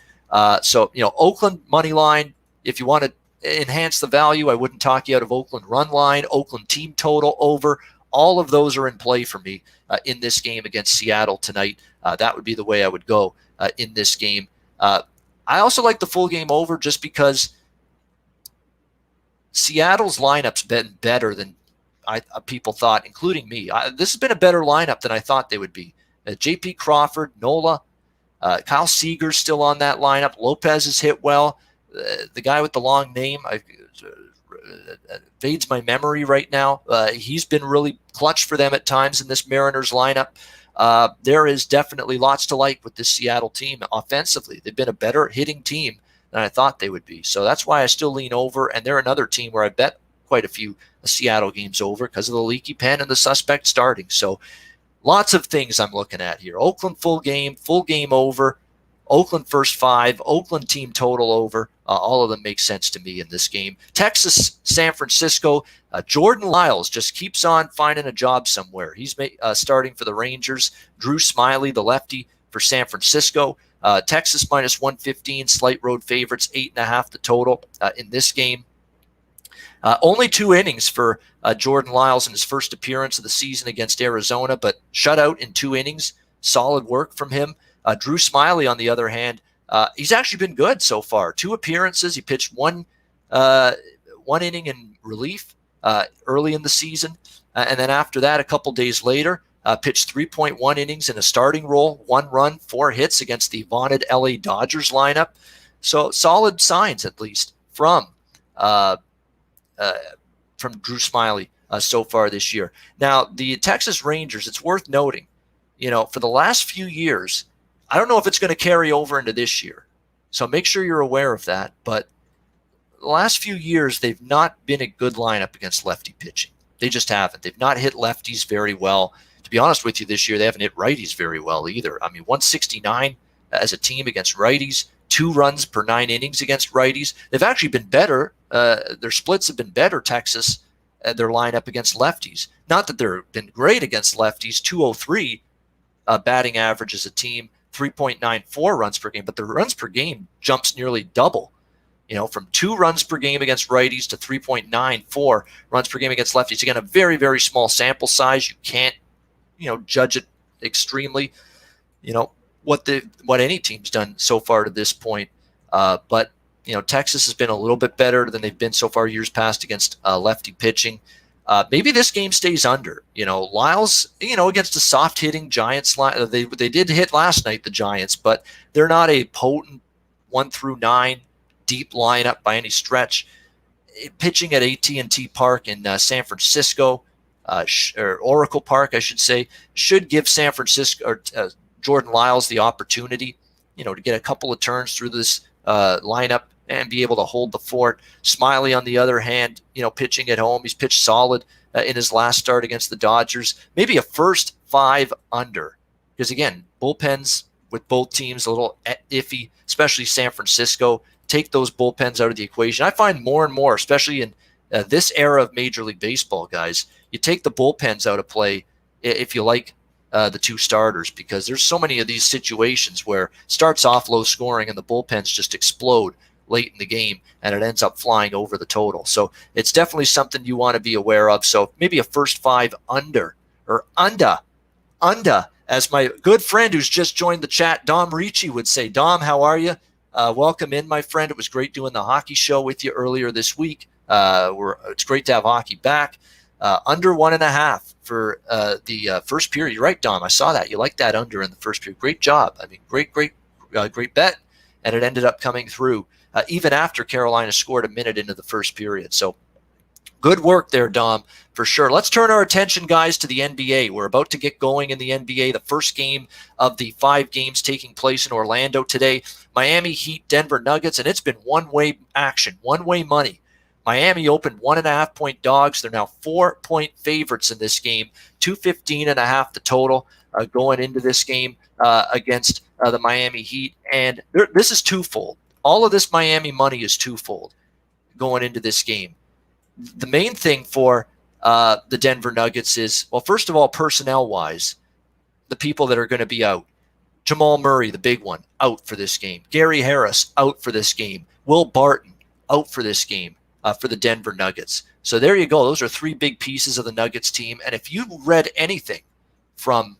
So, Oakland money line, if you want to enhance the value, I wouldn't talk you out of Oakland run line, Oakland team total over. All of those are in play for me in this game against Seattle tonight. That would be the way I would go in this game. I also like the full game over just because Seattle's lineup's been better than people thought, including me. This has been a better lineup than I thought they would be. J.P. Crawford, Nola, Kyle Seager's still on that lineup. Lopez has hit well. The guy with the long name evades my memory right now. He's been really clutch for them at times in this Mariners lineup. There is definitely lots to like with this Seattle team offensively. They've been a better hitting team than I thought they would be. So that's why I still lean over. And they're another team where I bet quite a few Seattle games over because of the leaky pen and the suspect starting. So lots of things I'm looking at here. Oakland full game over. Oakland first 5, Oakland team total over. All of them make sense to me in this game. Texas, San Francisco. Jordan Lyles just keeps on finding a job somewhere. He's starting for the Rangers. Drew Smiley, the lefty, for San Francisco. Texas minus 115, slight road favorites, 8.5 the total in this game. Only 2 innings for Jordan Lyles in his first appearance of the season against Arizona, but shutout in 2 innings. Solid work from him. Drew Smiley, on the other hand, he's actually been good so far. 2 appearances. He pitched one inning in relief early in the season. And then after that, a couple days later, pitched 3.1 innings in a starting role, 1 run, 4 hits against the vaunted LA Dodgers lineup. So solid signs, at least, from Drew Smiley so far this year. Now, the Texas Rangers, it's worth noting, for the last few years, I don't know if it's going to carry over into this year. So make sure you're aware of that. But the last few years, they've not been a good lineup against lefty pitching. They just haven't. They've not hit lefties very well. To be honest with you, this year, they haven't hit righties very well either. I mean, 169 as a team against righties, 2 runs per 9 innings against righties. They've actually been better. Their splits have been better, Texas, their lineup against lefties. Not that they've been great against lefties, 203 batting average as a team, 3.94 runs per game, but the runs per game jumps nearly double, from 2 runs per game against righties to 3.94 runs per game against lefties. Again, a very, very small sample size. You can't, judge it extremely, what any team's done so far to this point. But Texas has been a little bit better than they've been so far years past against lefty pitching. Maybe this game stays under. Lyles, against a soft-hitting Giants line. They did hit last night, the Giants, but they're not a potent 1 through 9 deep lineup by any stretch. Pitching at AT&T Park in San Francisco, or Oracle Park, I should say, should give San Francisco or Jordan Lyles the opportunity, to get a couple of turns through this lineup and be able to hold the fort. Smiley, on the other hand, pitching at home, he's pitched solid in his last start against the Dodgers. Maybe a first 5 under, because again, bullpens with both teams a little iffy, especially San Francisco. Take those bullpens out of the equation. I find more and more, especially in this era of Major League Baseball, guys, you take the bullpens out of play if you like the 2 starters, because there's so many of these situations where it starts off low scoring and the bullpens just explode late in the game and it ends up flying over the total. So it's definitely something you want to be aware of. So maybe a first 5 under, or under, as my good friend who's just joined the chat, Dom Ricci, would say. Dom, how are you? Welcome in, my friend. It was great doing the hockey show with you earlier this week. It's great to have hockey back. Under 1.5 for the first period. You're right, Dom. I saw that. You liked that under in the first period. Great job. I mean, great bet. And it ended up coming through even after Carolina scored a minute into the first period. So Good work there, Dom, for sure. Let's turn our attention, guys, to the NBA. We're about to get going in the NBA. The first game of the 5 games taking place in Orlando today. Miami Heat, Denver Nuggets, and it's been one-way action, one-way money. Miami opened 1.5-point dogs. They're now 4-point favorites in this game. 215.5 the total going into this game against the Miami Heat. And this is twofold. All of this Miami money is twofold going into this game. The main thing for the Denver Nuggets is, well, first of all, personnel-wise, the people that are going to be out. Jamal Murray, the big one, out for this game. Gary Harris, out for this game. Will Barton, out for this game for the Denver Nuggets. So there you go. Those are 3 big pieces of the Nuggets team. And if you read anything from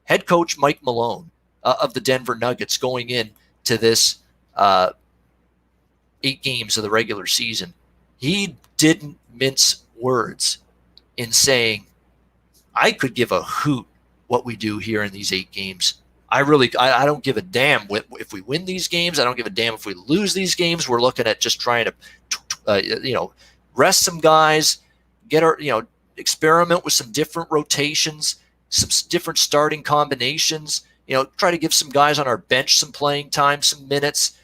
head coach Mike Malone of the Denver Nuggets going into this 8 games of the regular season, he didn't mince words in saying, I could give a hoot what we do here in these 8 games. I don't give a damn if we win these games. I don't give a damn if we lose these games. We're looking at just trying to, rest some guys, experiment with some different rotations, some different starting combinations, try to give some guys on our bench some playing time, some minutes.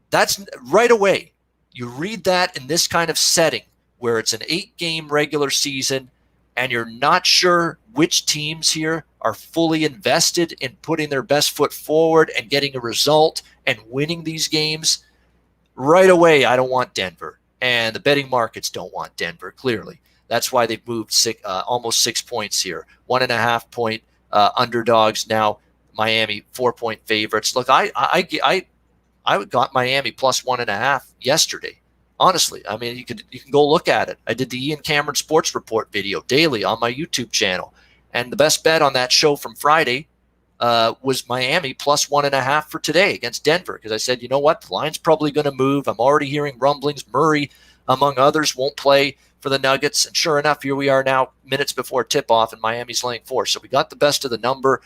That's right away. You read that in this kind of setting where it's an 8-game regular season and you're not sure which teams here are fully invested in putting their best foot forward and getting a result and winning these games. Right away, I don't want Denver. And the betting markets don't want Denver, clearly. That's why they've moved almost 6 points here. 1.5-point underdogs now. Miami 4-point favorites. Look, I got Miami plus 1.5 yesterday. Honestly, I mean, you can go look at it. I did the Ian Cameron Sports Report video daily on my YouTube channel, and the best bet on that show from Friday was Miami plus 1.5 for today against Denver, because I said, you know what, the line's probably going to move. I'm already hearing rumblings. Murray, among others, won't play for the Nuggets, and sure enough, here we are now, minutes before tip-off, and Miami's laying 4. So we got the best of the number.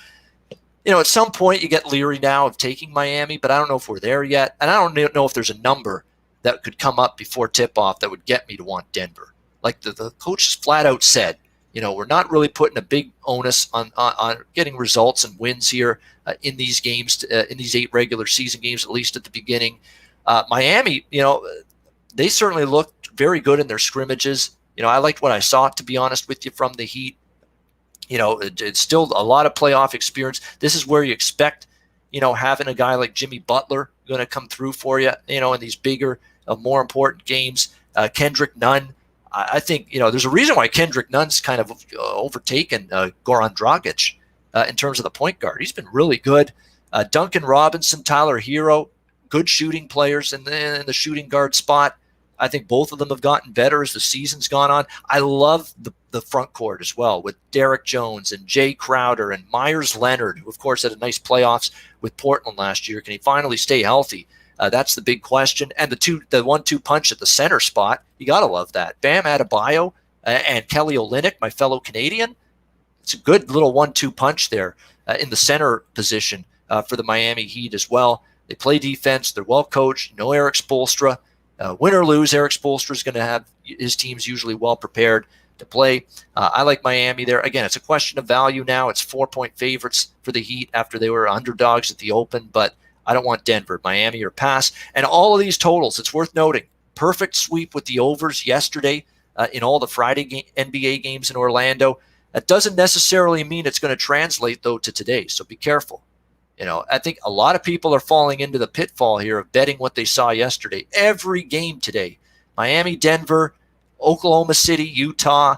At some point you get leery now of taking Miami, but I don't know if we're there yet. And I don't know if there's a number that could come up before tip-off that would get me to want Denver. Like the coach flat out said, we're not really putting a big onus on getting results and wins here in these games, in these 8 regular season games, at least at the beginning. Miami, they certainly looked very good in their scrimmages. I liked what I saw, to be honest with you, from the Heat. It's still a lot of playoff experience. This is where you expect, having a guy like Jimmy Butler going to come through for you, in these bigger, more important games. Kendrick Nunn, I think, there's a reason why Kendrick Nunn's kind of overtaken Goran Dragic in terms of the point guard. He's been really good. Duncan Robinson, Tyler Hero, good shooting players in the shooting guard spot. I think both of them have gotten better as the season's gone on. I love the front court as well with Derek Jones and Jay Crowder and Myers Leonard, who, of course, had a nice playoffs with Portland last year. Can he finally stay healthy? That's the big question. And the 1-2 punch at the center spot, you got to love that. Bam Adebayo and Kelly Olynyk, my fellow Canadian. It's a good little 1-2 punch there in the center position for the Miami Heat as well. They play defense. They're well coached. No Eric Spoelstra. Win or lose, Eric Spoelstra is going to have his teams usually well prepared to play. I like Miami there. Again, it's a question of value now. It's 4-point favorites for the Heat after they were underdogs at the Open, but I don't want Denver. Miami or pass. And all of these totals, it's worth noting, perfect sweep with the overs yesterday in all the Friday NBA games in Orlando. That doesn't necessarily mean it's going to translate, though, to today, so be careful. I think a lot of people are falling into the pitfall here of betting what they saw yesterday. Every game today, Miami, Denver, Oklahoma City, Utah,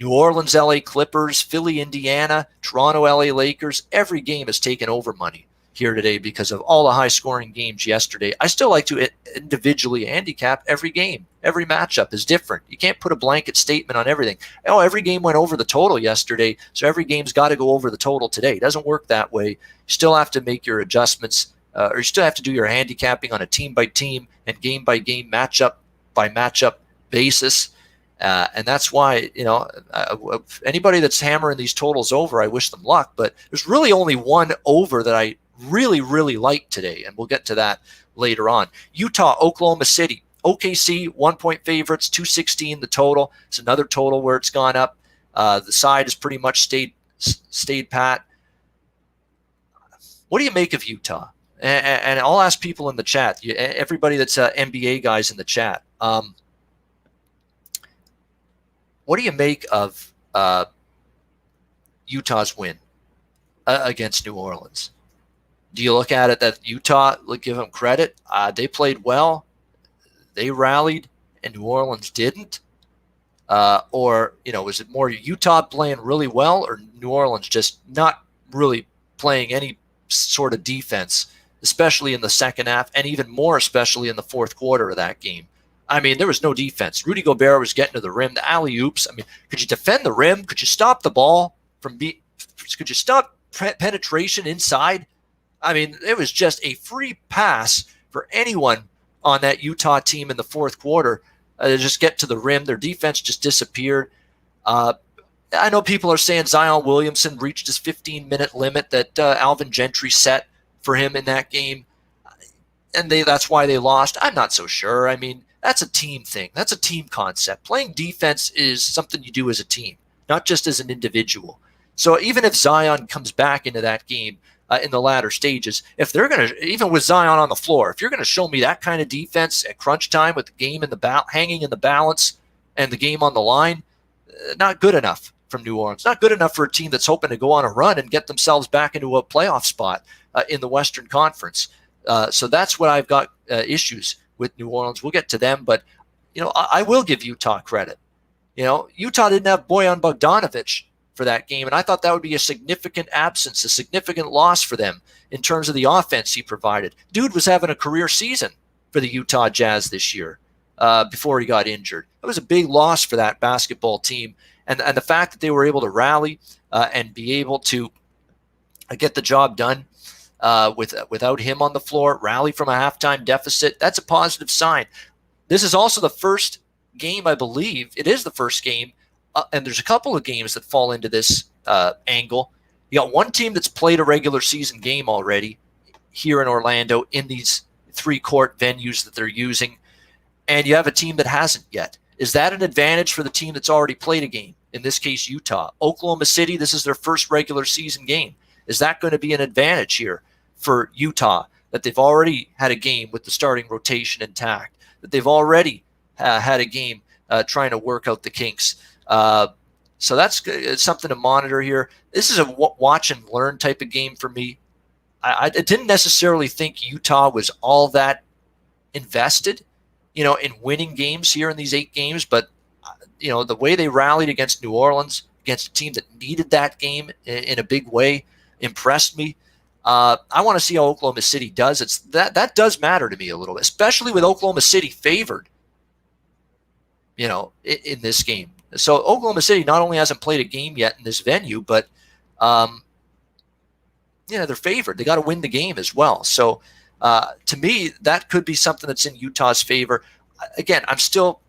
New Orleans, LA Clippers, Philly, Indiana, Toronto, LA Lakers, every game has taken over money here today because of all the high-scoring games yesterday. I still like to individually handicap every game. Every matchup is different. You can't put a blanket statement on everything. Every game went over the total yesterday, so every game's got to go over the total today. It doesn't work that way. You still have to make your adjustments, or you still have to do your handicapping on a team-by-team and game-by-game, matchup-by-matchup basis. And that's why, anybody that's hammering these totals over, I wish them luck. But there's really only one over that I really, really like today, and we'll get to that later on. Utah, Oklahoma City. OKC 1-point favorites, 216 the total. It's another total where it's gone up. The side has pretty much stayed pat. What do you make of Utah? And I'll ask people in the chat, everybody that's NBA guys in the chat. What do you make of Utah's win against New Orleans? Do you look at it that Utah, give them credit? They played well, they rallied, and New Orleans didn't? Or, was it more Utah playing really well, or New Orleans just not really playing any sort of defense, especially in the second half, and even more especially in the fourth quarter of that game? I mean, there was no defense. Rudy Gobert was getting to the rim, the alley-oops. I mean, could you defend the rim? Could you stop the ball could you stop penetration inside? I mean, it was just a free pass for anyone on that Utah team in the fourth quarter to just get to the rim. Their defense just disappeared. I know people are saying Zion Williamson reached his 15-minute limit that Alvin Gentry set for him in that game, and that's why they lost. I'm not so sure. I mean, that's a team thing. That's a team concept. Playing defense is something you do as a team, not just as an individual. So even if Zion comes back into that game in the latter stages, if they're going to, even with Zion on the floor, if you're going to show me that kind of defense at crunch time with the game in the hanging in the balance and the game on the line, not good enough from New Orleans. Not good enough for a team that's hoping to go on a run and get themselves back into a playoff spot in the Western Conference. So that's what I've got issues with New Orleans. We'll get to them, but I will give Utah credit. Utah didn't have Bojan Bogdanovic for that game, and I thought that would be a significant absence, a significant loss for them in terms of the offense he provided. Dude was having a career season for the Utah Jazz this year before he got injured. It was a big loss for that basketball team, and the fact that they were able to rally and be able to get the job done without him on the floor, rally from a halftime deficit, that's a positive sign. This is also the first game, I believe. It is the first game, and there's a couple of games that fall into this angle. You got one team that's played a regular season game already here in Orlando in these 3-court venues that they're using, and you have a team that hasn't yet. Is that an advantage for the team that's already played a game? In this case, Utah. Oklahoma City, this is their first regular season game. Is that going to be an advantage here for Utah, that they've already had a game with the starting rotation intact, that they've already had a game trying to work out the kinks? So that's something to monitor here. This is a watch and learn type of game for me. I didn't necessarily think Utah was all that invested, in winning games here in these 8 games, but the way they rallied against New Orleans, against a team that needed that game in a big way, impressed me. I want to see how Oklahoma City does. That does matter to me a little bit, especially with Oklahoma City favored, in this game. So Oklahoma City not only hasn't played a game yet in this venue, but they're favored. They got to win the game as well. So to me, that could be something that's in Utah's favor. Again, I'm still,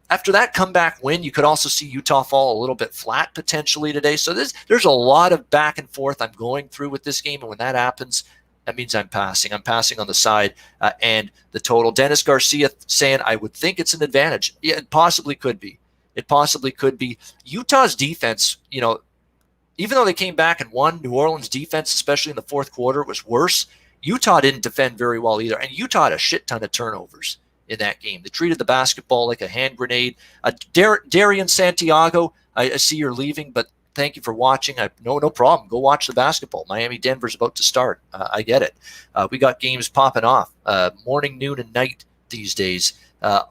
after that comeback win, you could also see Utah fall a little bit flat potentially today. So there's a lot of back and forth I'm going through with this game. And when that happens, that means I'm passing. I'm passing on the side and the total. Dennis Garcia saying, I would think it's an advantage. Yeah, it possibly could be. It possibly could be. Utah's defense, even though they came back and won, New Orleans' defense, especially in the fourth quarter, was worse. Utah didn't defend very well either. And Utah had a shit ton of turnovers in that game. They treated the basketball like a hand grenade. Darian Santiago, I see you're leaving, but thank you for watching. No problem. Go watch the basketball. Miami-Denver's about to start. I get it. We got games popping off morning, noon, and night these days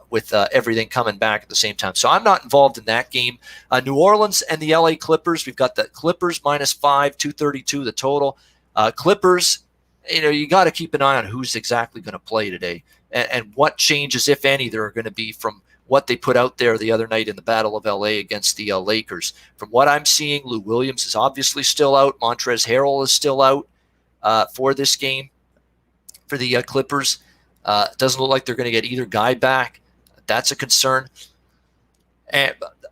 with everything coming back at the same time. So I'm not involved in that game. New Orleans and the LA Clippers. We've got the Clippers -5, 232 the total. Clippers, you got to keep an eye on who's exactly going to play today and what changes, if any, there are going to be from what they put out there the other night in the Battle of LA against the Lakers. From what I'm seeing, Lou Williams is obviously still out. Montrezl Harrell is still out for this game for the Clippers. It doesn't look like they're going to get either guy back. That's a concern.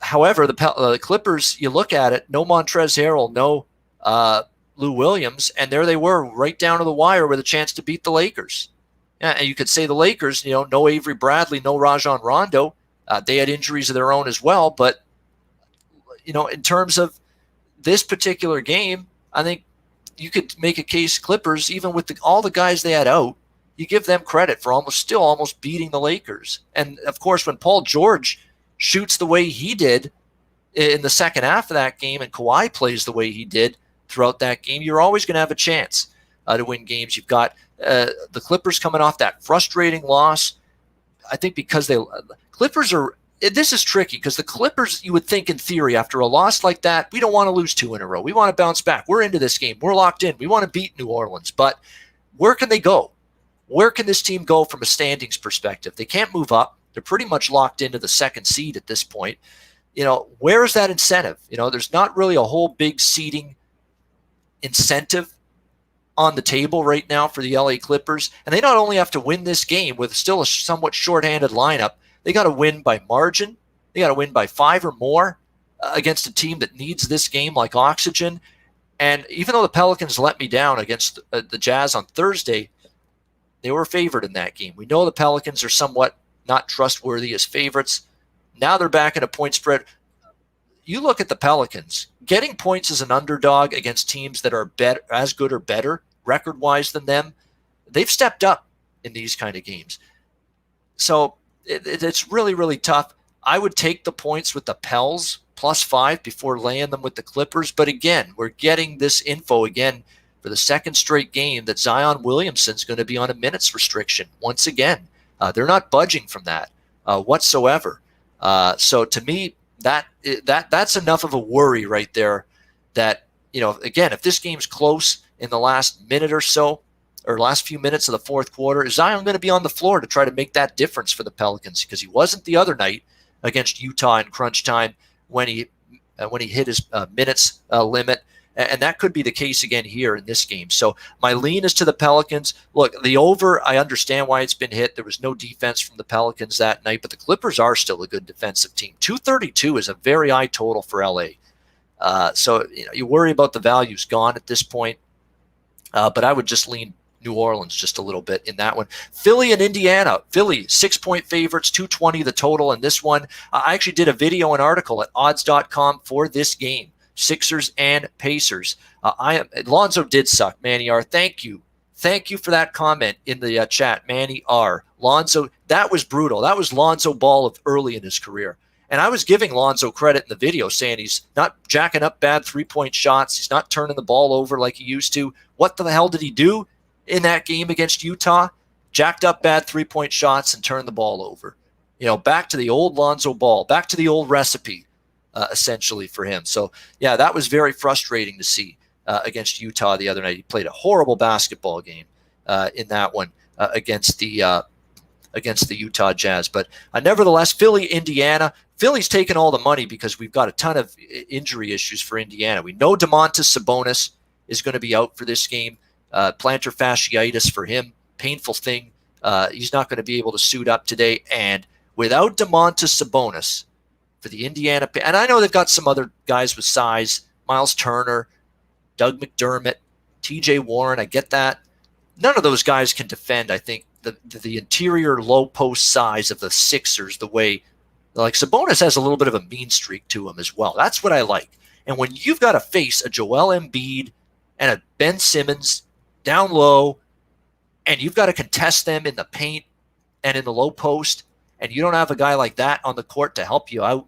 However, the Clippers, you look at it, no Montrezl Harrell, no Lou Williams, and there they were right down to the wire with a chance to beat the Lakers. And you could say the Lakers, no Avery Bradley, no Rajon Rondo. They had injuries of their own as well. But, in terms of this particular game, I think you could make a case Clippers, even with all the guys they had out, you give them credit for almost beating the Lakers. And, of course, when Paul George shoots the way he did in the second half of that game and Kawhi plays the way he did throughout that game, you're always going to have a chance to win games. You've got the Clippers coming off that frustrating loss. I think because Clippers are – this is tricky because the Clippers, you would think in theory, after a loss like that, we don't want to lose 2 in a row. We want to bounce back. We're into this game. We're locked in. We want to beat New Orleans. But where can they go? Where can this team go from a standings perspective? They can't move up. They're pretty much locked into the second seed at this point. Where is that incentive? There's not really a whole big seeding incentive on the table right now for the LA Clippers. And they not only have to win this game with still a somewhat shorthanded lineup, they got to win by margin. They got to win by 5 or more against a team that needs this game like oxygen. And even though the Pelicans let me down against the Jazz on Thursday, they were favored in that game. We know the Pelicans are somewhat not trustworthy as favorites. Now they're back in a point spread. You look at the Pelicans, getting points as an underdog against teams that are as good or better record-wise than them, they've stepped up in these kind of games. So it's really, really tough. I would take the points with the Pels +5 before laying them with the Clippers. But again, we're getting this info again for the second straight game that Zion Williamson's going to be on a minutes restriction once again. They're not budging from that whatsoever. So to me, that's enough of a worry right there that, again, if this game's close in the last minute or so, or last few minutes of the fourth quarter, is Zion going to be on the floor to try to make that difference for the Pelicans? Because he wasn't the other night against Utah in crunch time when he hit his minutes limit. And that could be the case again here in this game. So my lean is to the Pelicans. Look, the over, I understand why it's been hit. There was no defense from the Pelicans that night, but the Clippers are still a good defensive team. 232 is a very high total for LA. So you worry about the values gone at this point. But I would just lean New Orleans just a little bit in that one. Philly and Indiana. Philly, 6-point favorites, 220 the total in this one. I actually did a video and article at odds.com for this game. Sixers and Pacers. Lonzo did suck, Manny R. Thank you for that comment in the chat, Manny R. Lonzo, that was brutal. That was Lonzo Ball of early in his career. And I was giving Lonzo credit in the video, saying he's not jacking up bad 3-point shots. He's not turning the ball over like he used to. What the hell did he do in that game against Utah? Jacked up bad 3-point shots and turned the ball over. Back to the old Lonzo Ball, back to the old recipe. Essentially for him. So, yeah, that was very frustrating to see against Utah the other night. He played a horrible basketball game in that one against the Utah Jazz. But nevertheless, Philly, Indiana. Philly's taken all the money because we've got a ton of injury issues for Indiana. We know Domantas Sabonis is going to be out for this game. Plantar fasciitis for him, painful thing. He's not going to be able to suit up today. And without Domantas Sabonis, for the Indiana, and I know they've got some other guys with size, Miles Turner, Doug McDermott, TJ Warren, I get that. None of those guys can defend, I think, the interior low post size of the Sixers the way, like Sabonis has a little bit of a mean streak to him as well. That's what I like. And when you've got to face a Joel Embiid and a Ben Simmons down low, and you've got to contest them in the paint and in the low post, and you don't have a guy like that on the court to help you out,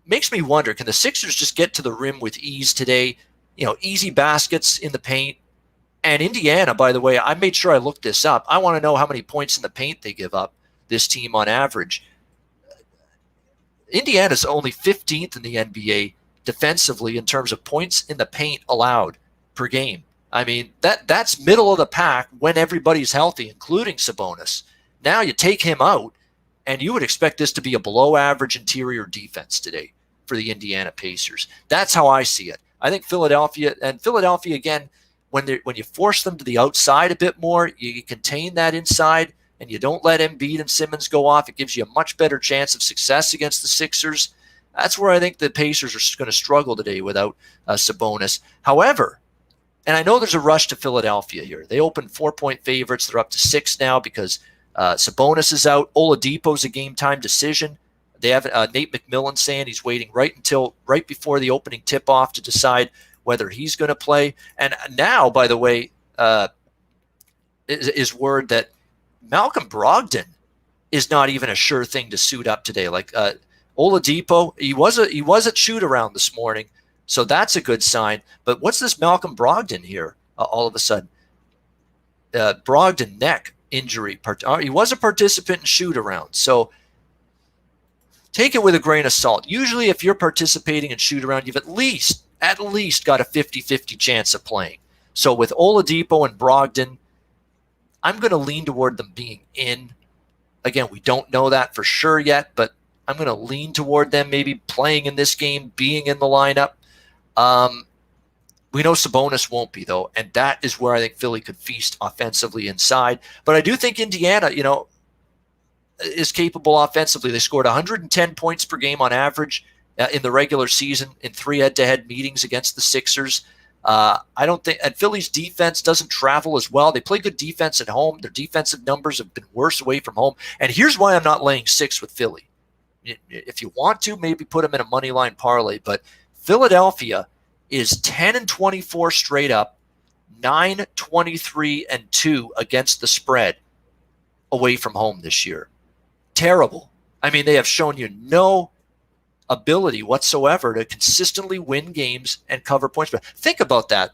makes me wonder, can the Sixers just get to the rim with ease today? Easy baskets in the paint. And Indiana, by the way, I made sure I looked this up. I want to know how many points in the paint they give up, this team on average. Indiana's only 15th in the NBA defensively in terms of points in the paint allowed per game. I mean, that's middle of the pack when everybody's healthy, including Sabonis. Now you take him out, and you would expect this to be a below-average interior defense today for the Indiana Pacers. That's how I see it. I think Philadelphia, again, when you force them to the outside a bit more, you contain that inside, and you don't let Embiid and Simmons go off. It gives you a much better chance of success against the Sixers. That's where I think the Pacers are going to struggle today without Sabonis. However, And I know there's a rush to Philadelphia here. They opened 4-point favorites. They're up to 6 now because Sabonis is out. Oladipo's a game-time decision. They have Nate McMillan saying he's waiting right before the opening tip-off to decide whether he's going to play. And now, by the way, is word that Malcolm Brogdon is not even a sure thing to suit up today. Like Oladipo, he was at shoot around this morning, so that's a good sign. But what's this Malcolm Brogdon here? All of a sudden, Brogdon neck injury. He was a participant in shoot around, so take it with a grain of salt. Usually, if you're participating in shoot around, you've at least got a 50-50 chance of playing. So with Oladipo and Brogdon, I'm going to lean toward them being in. Again, we don't know that for sure yet, but I'm going to lean toward them maybe playing in this game, being in the lineup. We know Sabonis won't be, though, and that is where I think Philly could feast offensively inside. But I do think Indiana, is capable offensively. They scored 110 points per game on average in the regular season in 3 head-to-head meetings against the Sixers. I don't think, and Philly's defense doesn't travel as well. They play good defense at home. Their defensive numbers have been worse away from home. And here's why I'm not laying 6 with Philly. If you want to, maybe put them in a money line parlay, but Philadelphia is 10-24 straight up, 9-23-2 against the spread away from home this year. Terrible. I mean, they have shown you no ability whatsoever to consistently win games and cover points. But think about that.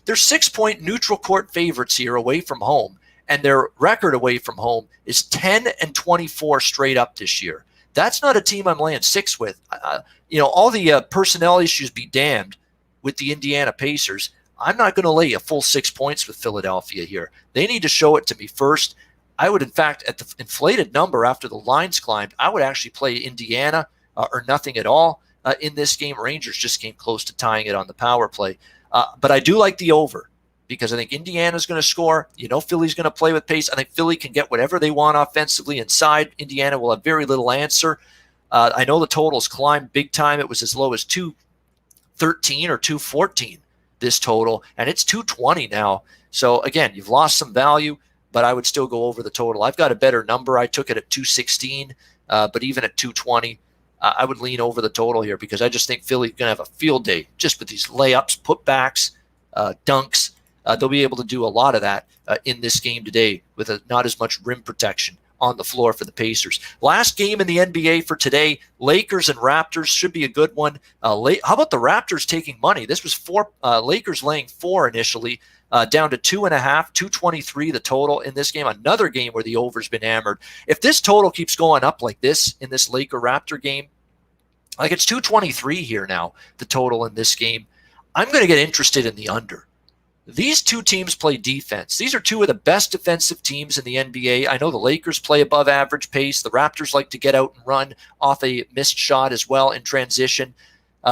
They're 6-point neutral court favorites here away from home, and their record away from home is 10-24 straight up this year. That's not a team I'm laying 6 with. All the personnel issues be damned with the Indiana Pacers. I'm not going to lay a full 6 points with Philadelphia here. They need to show it to me first. I would, in fact, at the inflated number after the lines climbed, I would actually play Indiana or nothing at all in this game. Rangers just came close to tying it on the power play. But I do like the over because I think Indiana's going to score. Philly's going to play with pace. I think Philly can get whatever they want offensively inside. Indiana will have very little answer. I know the totals climbed big time. It was as low as 213 or 214, this total, and it's 220 now. So, again, you've lost some value, but I would still go over the total. I've got a better number. I took it at 216, but even at 220, I would lean over the total here because I just think Philly's going to have a field day just with these layups, putbacks, dunks. They'll be able to do a lot of that in this game today with not as much rim protection on the floor for the Pacers. Last game in the NBA for today, Lakers and Raptors should be a good one. How about the Raptors taking money? This was Lakers laying 4 initially, down to 2.5, 223 the total in this game. Another game where the over's been hammered. If this total keeps going up like this in this Laker-Raptor game, like it's 223 here now, the total in this game, I'm going to get interested in the under. These two teams play defense. These are two of the best defensive teams in the NBA. I know the Lakers play above average pace. The Raptors like to get out and run off a missed shot as well in transition.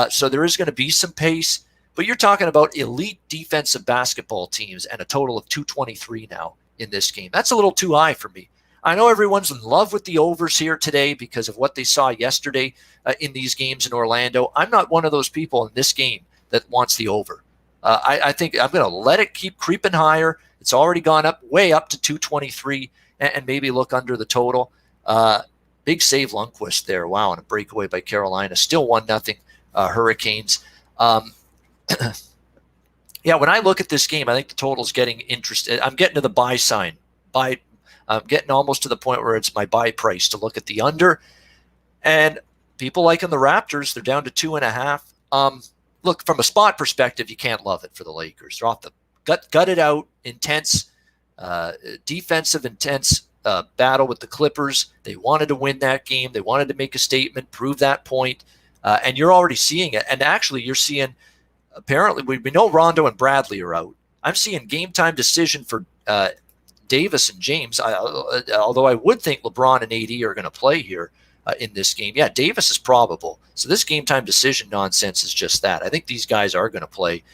So there is going to be some pace. But you're talking about elite defensive basketball teams and a total of 223 now in this game. That's a little too high for me. I know everyone's in love with the overs here today because of what they saw yesterday in these games in Orlando. I'm not one of those people in this game that wants the over. I think I'm going to let it keep creeping higher. It's already gone up, way up to 223, and maybe look under the total. Big save Lundqvist there. Wow, and a breakaway by Carolina. Still 1-0 Hurricanes. Yeah, when I look at this game, I think the total's getting interested. I'm getting to the buy sign. I'm getting almost to the point where it's my buy price to look at the under. And people liking the Raptors, they're down to 2.5. Look, from a spot perspective, you can't love it for the Lakers. They're off the gutted out, intense, defensive, intense battle with the Clippers. They wanted to win that game. They wanted to make a statement, prove that point. And you're already seeing it. And actually, you're seeing, apparently, we know Rondo and Bradley are out. I'm seeing game time decision for Davis and James, although I would think LeBron and AD are going to play here in this game. Yeah, Davis is probable. So this game time decision nonsense is just that. I think these guys are going to play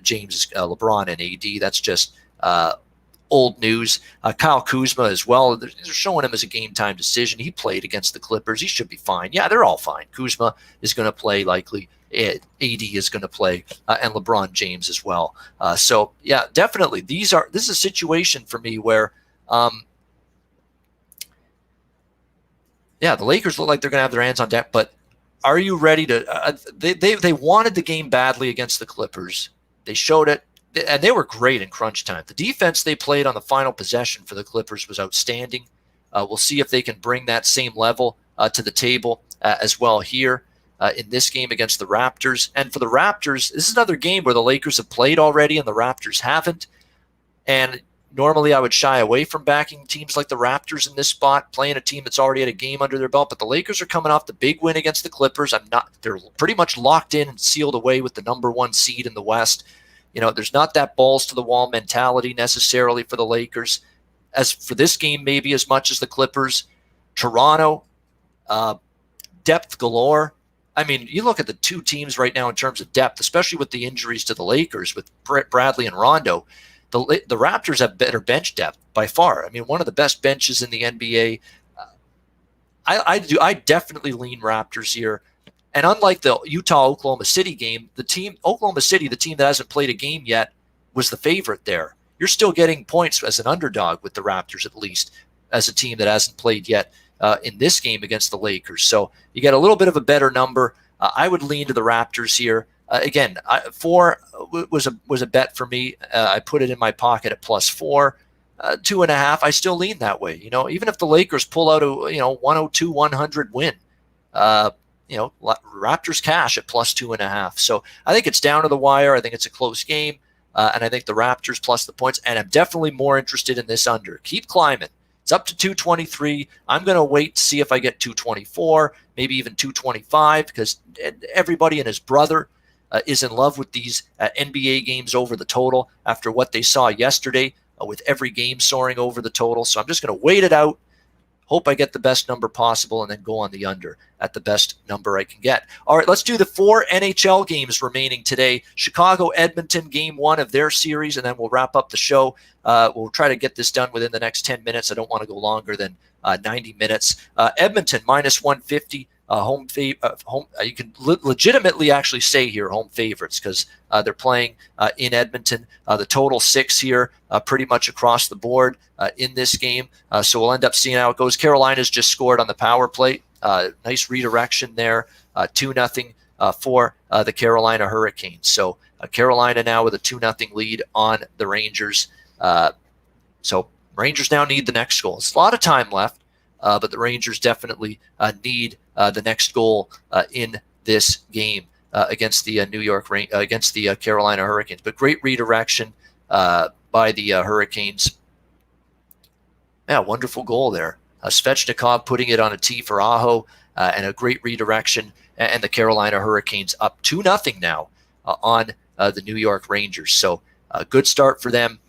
James, LeBron, and AD. That's just old news. Kyle Kuzma as well. They're showing him as a game-time decision. He played against the Clippers. He should be fine. Yeah, they're all fine. Kuzma is going to play likely. AD is going to play, and LeBron James as well. So, yeah, definitely. This is a situation for me where, the Lakers look like they're going to have their hands on deck, but are you ready to they wanted the game badly against the Clippers. They showed it, and they were great in crunch time. The defense they played on the final possession for the Clippers was outstanding. We'll see if they can bring that same level to the table as well here in this game against the Raptors. And for the Raptors, this is another game where the Lakers have played already and the Raptors haven't. And normally I would shy away from backing teams like the Raptors in this spot, playing a team that's already had a game under their belt. But the Lakers are coming off the big win against the Clippers. They're pretty much locked in and sealed away with the number 1 seed in the West. There's not that balls to the wall mentality necessarily for the Lakers. As for this game, maybe as much as the Clippers. Toronto, depth galore. I mean, you look at the two teams right now in terms of depth, especially with the injuries to the Lakers with Bradley and Rondo. The Raptors have better bench depth by far. I mean, one of the best benches in the NBA. I definitely lean Raptors here. And unlike the Utah-Oklahoma City game, Oklahoma City, the team that hasn't played a game yet, was the favorite there. You're still getting points as an underdog with the Raptors, at least, as a team that hasn't played yet in this game against the Lakers. So you get a little bit of a better number. I would lean to the Raptors here. Again, 4 was a bet for me. I put it in my pocket at +4. 2.5, I still lean that way. Even if the Lakers pull out a 102-100 win, Raptors cash at +2.5. So I think it's down to the wire. I think it's a close game, and I think the Raptors plus the points. And I'm definitely more interested in this under. Keep climbing. It's up to 223. I'm going to wait to see if I get 224, maybe even 225, because everybody and his brother is in love with these NBA games over the total after what they saw yesterday with every game soaring over the total. So I'm just going to wait it out, hope I get the best number possible, and then go on the under at the best number I can get. All right, let's do the 4 NHL games remaining today. Chicago-Edmonton, game 1 of their series, and then we'll wrap up the show. We'll try to get this done within the next 10 minutes. I don't want to go longer than 90 minutes. Edmonton, -150. You can legitimately actually say here home favorites because they're playing in Edmonton. The total 6 here, pretty much across the board in this game. So we'll end up seeing how it goes. Carolina's just scored on the power play. Nice redirection there, 2-0 for the Carolina Hurricanes. So Carolina now with a 2-0 lead on the Rangers. So Rangers now need the next goal. It's a lot of time left. But the Rangers definitely need the next goal in this game against the against the Carolina Hurricanes. But great redirection by the Hurricanes. Yeah, wonderful goal there. Svechnikov putting it on a tee for Aho, and a great redirection. And the Carolina Hurricanes up 2-0 now on the New York Rangers. So a good start for them.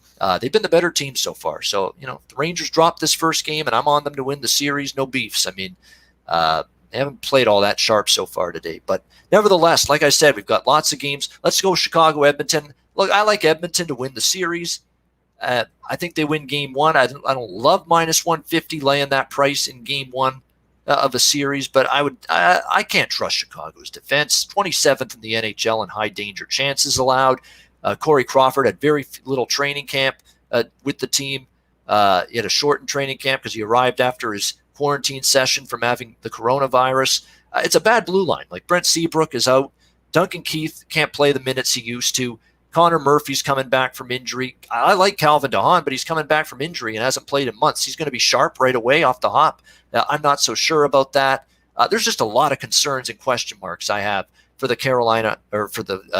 They've been the better team so far. So, the Rangers dropped this first game, and I'm on them to win the series. No beefs. I mean, they haven't played all that sharp so far today. But nevertheless, like I said, we've got lots of games. Let's go Chicago-Edmonton. Look, I like Edmonton to win the series. I think they win game 1. I don't love -150 laying that price in game 1 of a series, but I can't trust Chicago's defense. 27th in the NHL in high danger chances allowed. Corey Crawford had very little training camp with the team. He had a shortened training camp because he arrived after his quarantine session from having the coronavirus. It's a bad blue line. Like Brent Seabrook is out. Duncan Keith can't play the minutes he used to. Connor Murphy's coming back from injury. I like Calvin DeHaan, but he's coming back from injury and hasn't played in months. He's going to be sharp right away off the hop. I'm not so sure about that. There's just a lot of concerns and question marks I have for the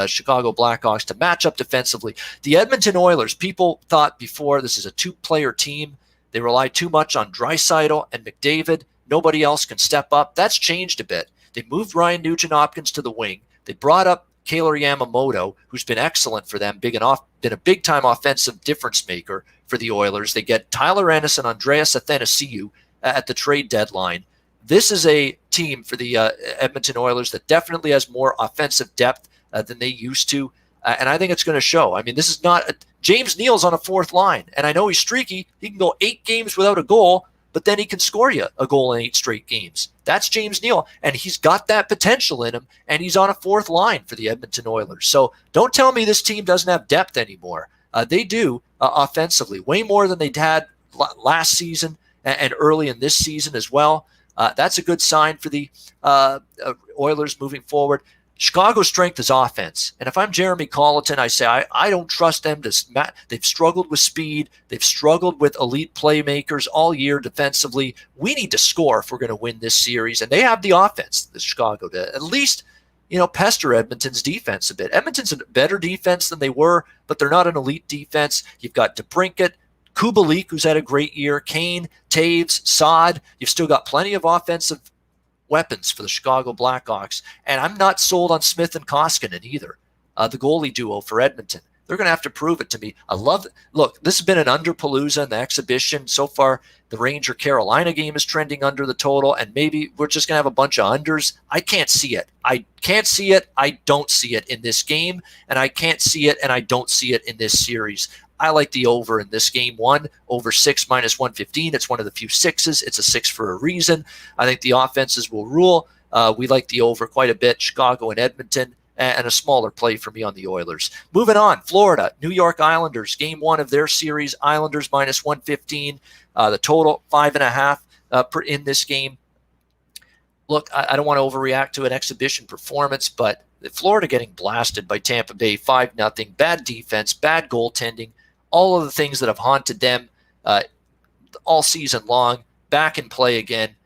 Chicago Blackhawks to match up defensively. The Edmonton Oilers, people thought before this is a 2-player team. They rely too much on Draisaitl and McDavid. Nobody else can step up. That's changed a bit. They moved Ryan Nugent-Hopkins to the wing. They brought up Kailer Yamamoto, who's been excellent for them, been a big-time offensive difference maker for the Oilers. They get Tyler Ennis and Andreas Athanasiou at the trade deadline. This is a team for the Edmonton Oilers that definitely has more offensive depth than they used to, and I think it's going to show. I mean, this is not James Neal's on a fourth line, and I know he's streaky. He can go 8 games without a goal, but then he can score you a goal in 8 straight games. That's James Neal, and he's got that potential in him, and he's on a fourth line for the Edmonton Oilers. So don't tell me this team doesn't have depth anymore. They do offensively, way more than they had last season and early in this season as well. That's a good sign for the Oilers moving forward. Chicago's strength is offense. And if I'm Jeremy Colleton, I say I don't trust them to. They've struggled with speed. They've struggled with elite playmakers all year defensively. We need to score if we're going to win this series. And they have the offense, the Chicago, to at least, pester Edmonton's defense a bit. Edmonton's a better defense than they were, but they're not an elite defense. You've got DeBrincat, Kubalik, who's had a great year, Kane, Taves, Saad. You've still got plenty of offensive weapons for the Chicago Blackhawks. And I'm not sold on Smith and Koskinen either, the goalie duo for Edmonton. They're going to have to prove it to me. I love it. Look, this has been an underpalooza in the exhibition. So far, the Ranger-Carolina game is trending under the total, and maybe we're just going to have a bunch of unders. I can't see it. I can't see it. I don't see it in this game, and I can't see it, and I don't see it in this series. I like the over in this game one, over 6 minus 115. It's one of the few sixes. It's a 6 for a reason. I think the offenses will rule. We like the over quite a bit, Chicago and Edmonton, and a smaller play for me on the Oilers. Moving on, Florida, New York Islanders, game one of their series, Islanders minus 115. The total, 5.5 in this game. Look, I don't want to overreact to an exhibition performance, but Florida getting blasted by Tampa Bay 5-0, bad defense, bad goaltending, all of the things that have haunted them all season long, back in play again.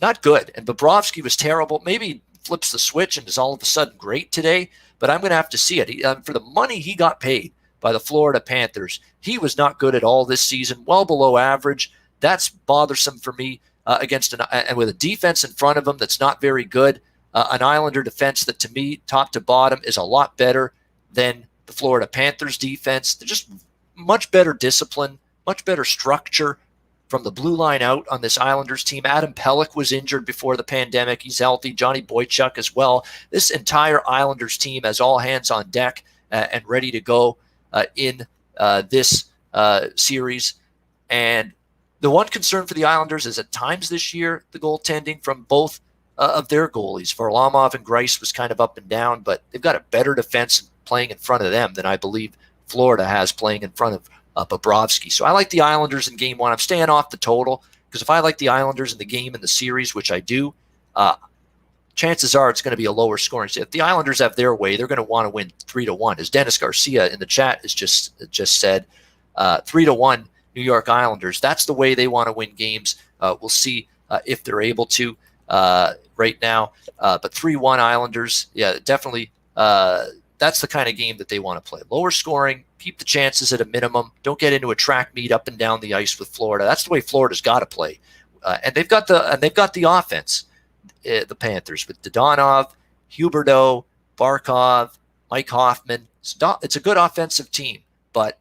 Not good. And Bobrovsky was terrible. Maybe he flips the switch and is all of a sudden great today, but I'm going to have to see it. For the money he got paid by the Florida Panthers, he was not good at all this season, well below average. That's bothersome for me and with a defense in front of him that's not very good. An Islander defense that, to me, top to bottom, is a lot better than the Florida Panthers defense. They're just much better discipline, much better structure from the blue line out on this Islanders team. Adam Pelech was injured before the pandemic. He's healthy. Johnny Boychuk as well. This entire Islanders team has all hands on deck and ready to go in this series. And the one concern for the Islanders is at times this year, the goaltending from both of their goalies. Varlamov and Greiss was kind of up and down, but they've got a better defense playing in front of them than I believe Florida has playing in front of Bobrovsky. So I like the Islanders in game one. I'm staying off the total because if I like the Islanders in the game in the series, which I do, chances are it's going to be a lower scoring. If the Islanders have their way, they're going to want to win 3-1. As Dennis Garcia in the chat has just said, 3-1 New York Islanders. That's the way they want to win games. We'll see if they're able to right now. But 3-1 Islanders, yeah, definitely. That's the kind of game that they want to play. Lower scoring, keep the chances at a minimum. Don't get into a track meet up and down the ice with Florida. That's the way Florida's got to play. And they've got the offense. The Panthers with Dodonov, Huberdeau, Barkov, Mike Hoffman. It's a good offensive team, but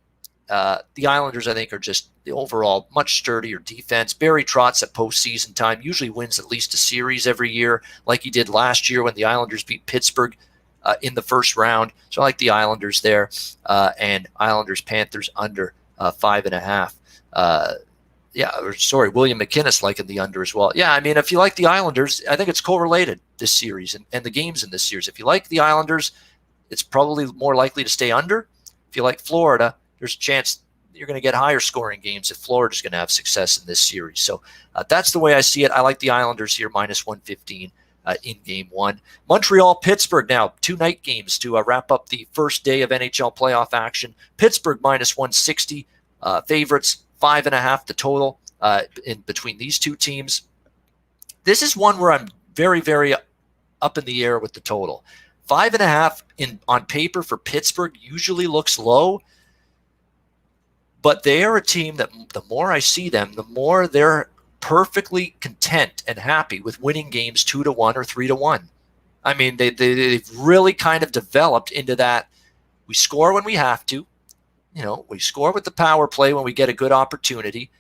the Islanders, I think, are just the overall much sturdier defense. Barry Trotz at postseason time usually wins at least a series every year, like he did last year when the Islanders beat Pittsburgh in the first round. So I like the Islanders there, and Islanders-Panthers under 5.5. William McInnes liking the under as well. Yeah, I mean, if you like the Islanders, I think it's correlated this series and the games in this series. If you like the Islanders, it's probably more likely to stay under. If you like Florida, there's a chance you're going to get higher scoring games if Florida's going to have success in this series. So that's the way I see it. I like the Islanders here, minus 115 in game one. Montreal-Pittsburgh now, 2 night games to wrap up the first day of NHL playoff action. Pittsburgh minus 160, favorites, 5.5 the total in between these two teams. This is one where I'm very, very up in the air with the total. 5.5 on paper for Pittsburgh usually looks low, but they are a team that the more I see them, the more they're perfectly content and happy with winning games 2-1 or 3-1. I mean, they've really kind of developed into that. We score when we have to. We score with the power play when we get a good opportunity.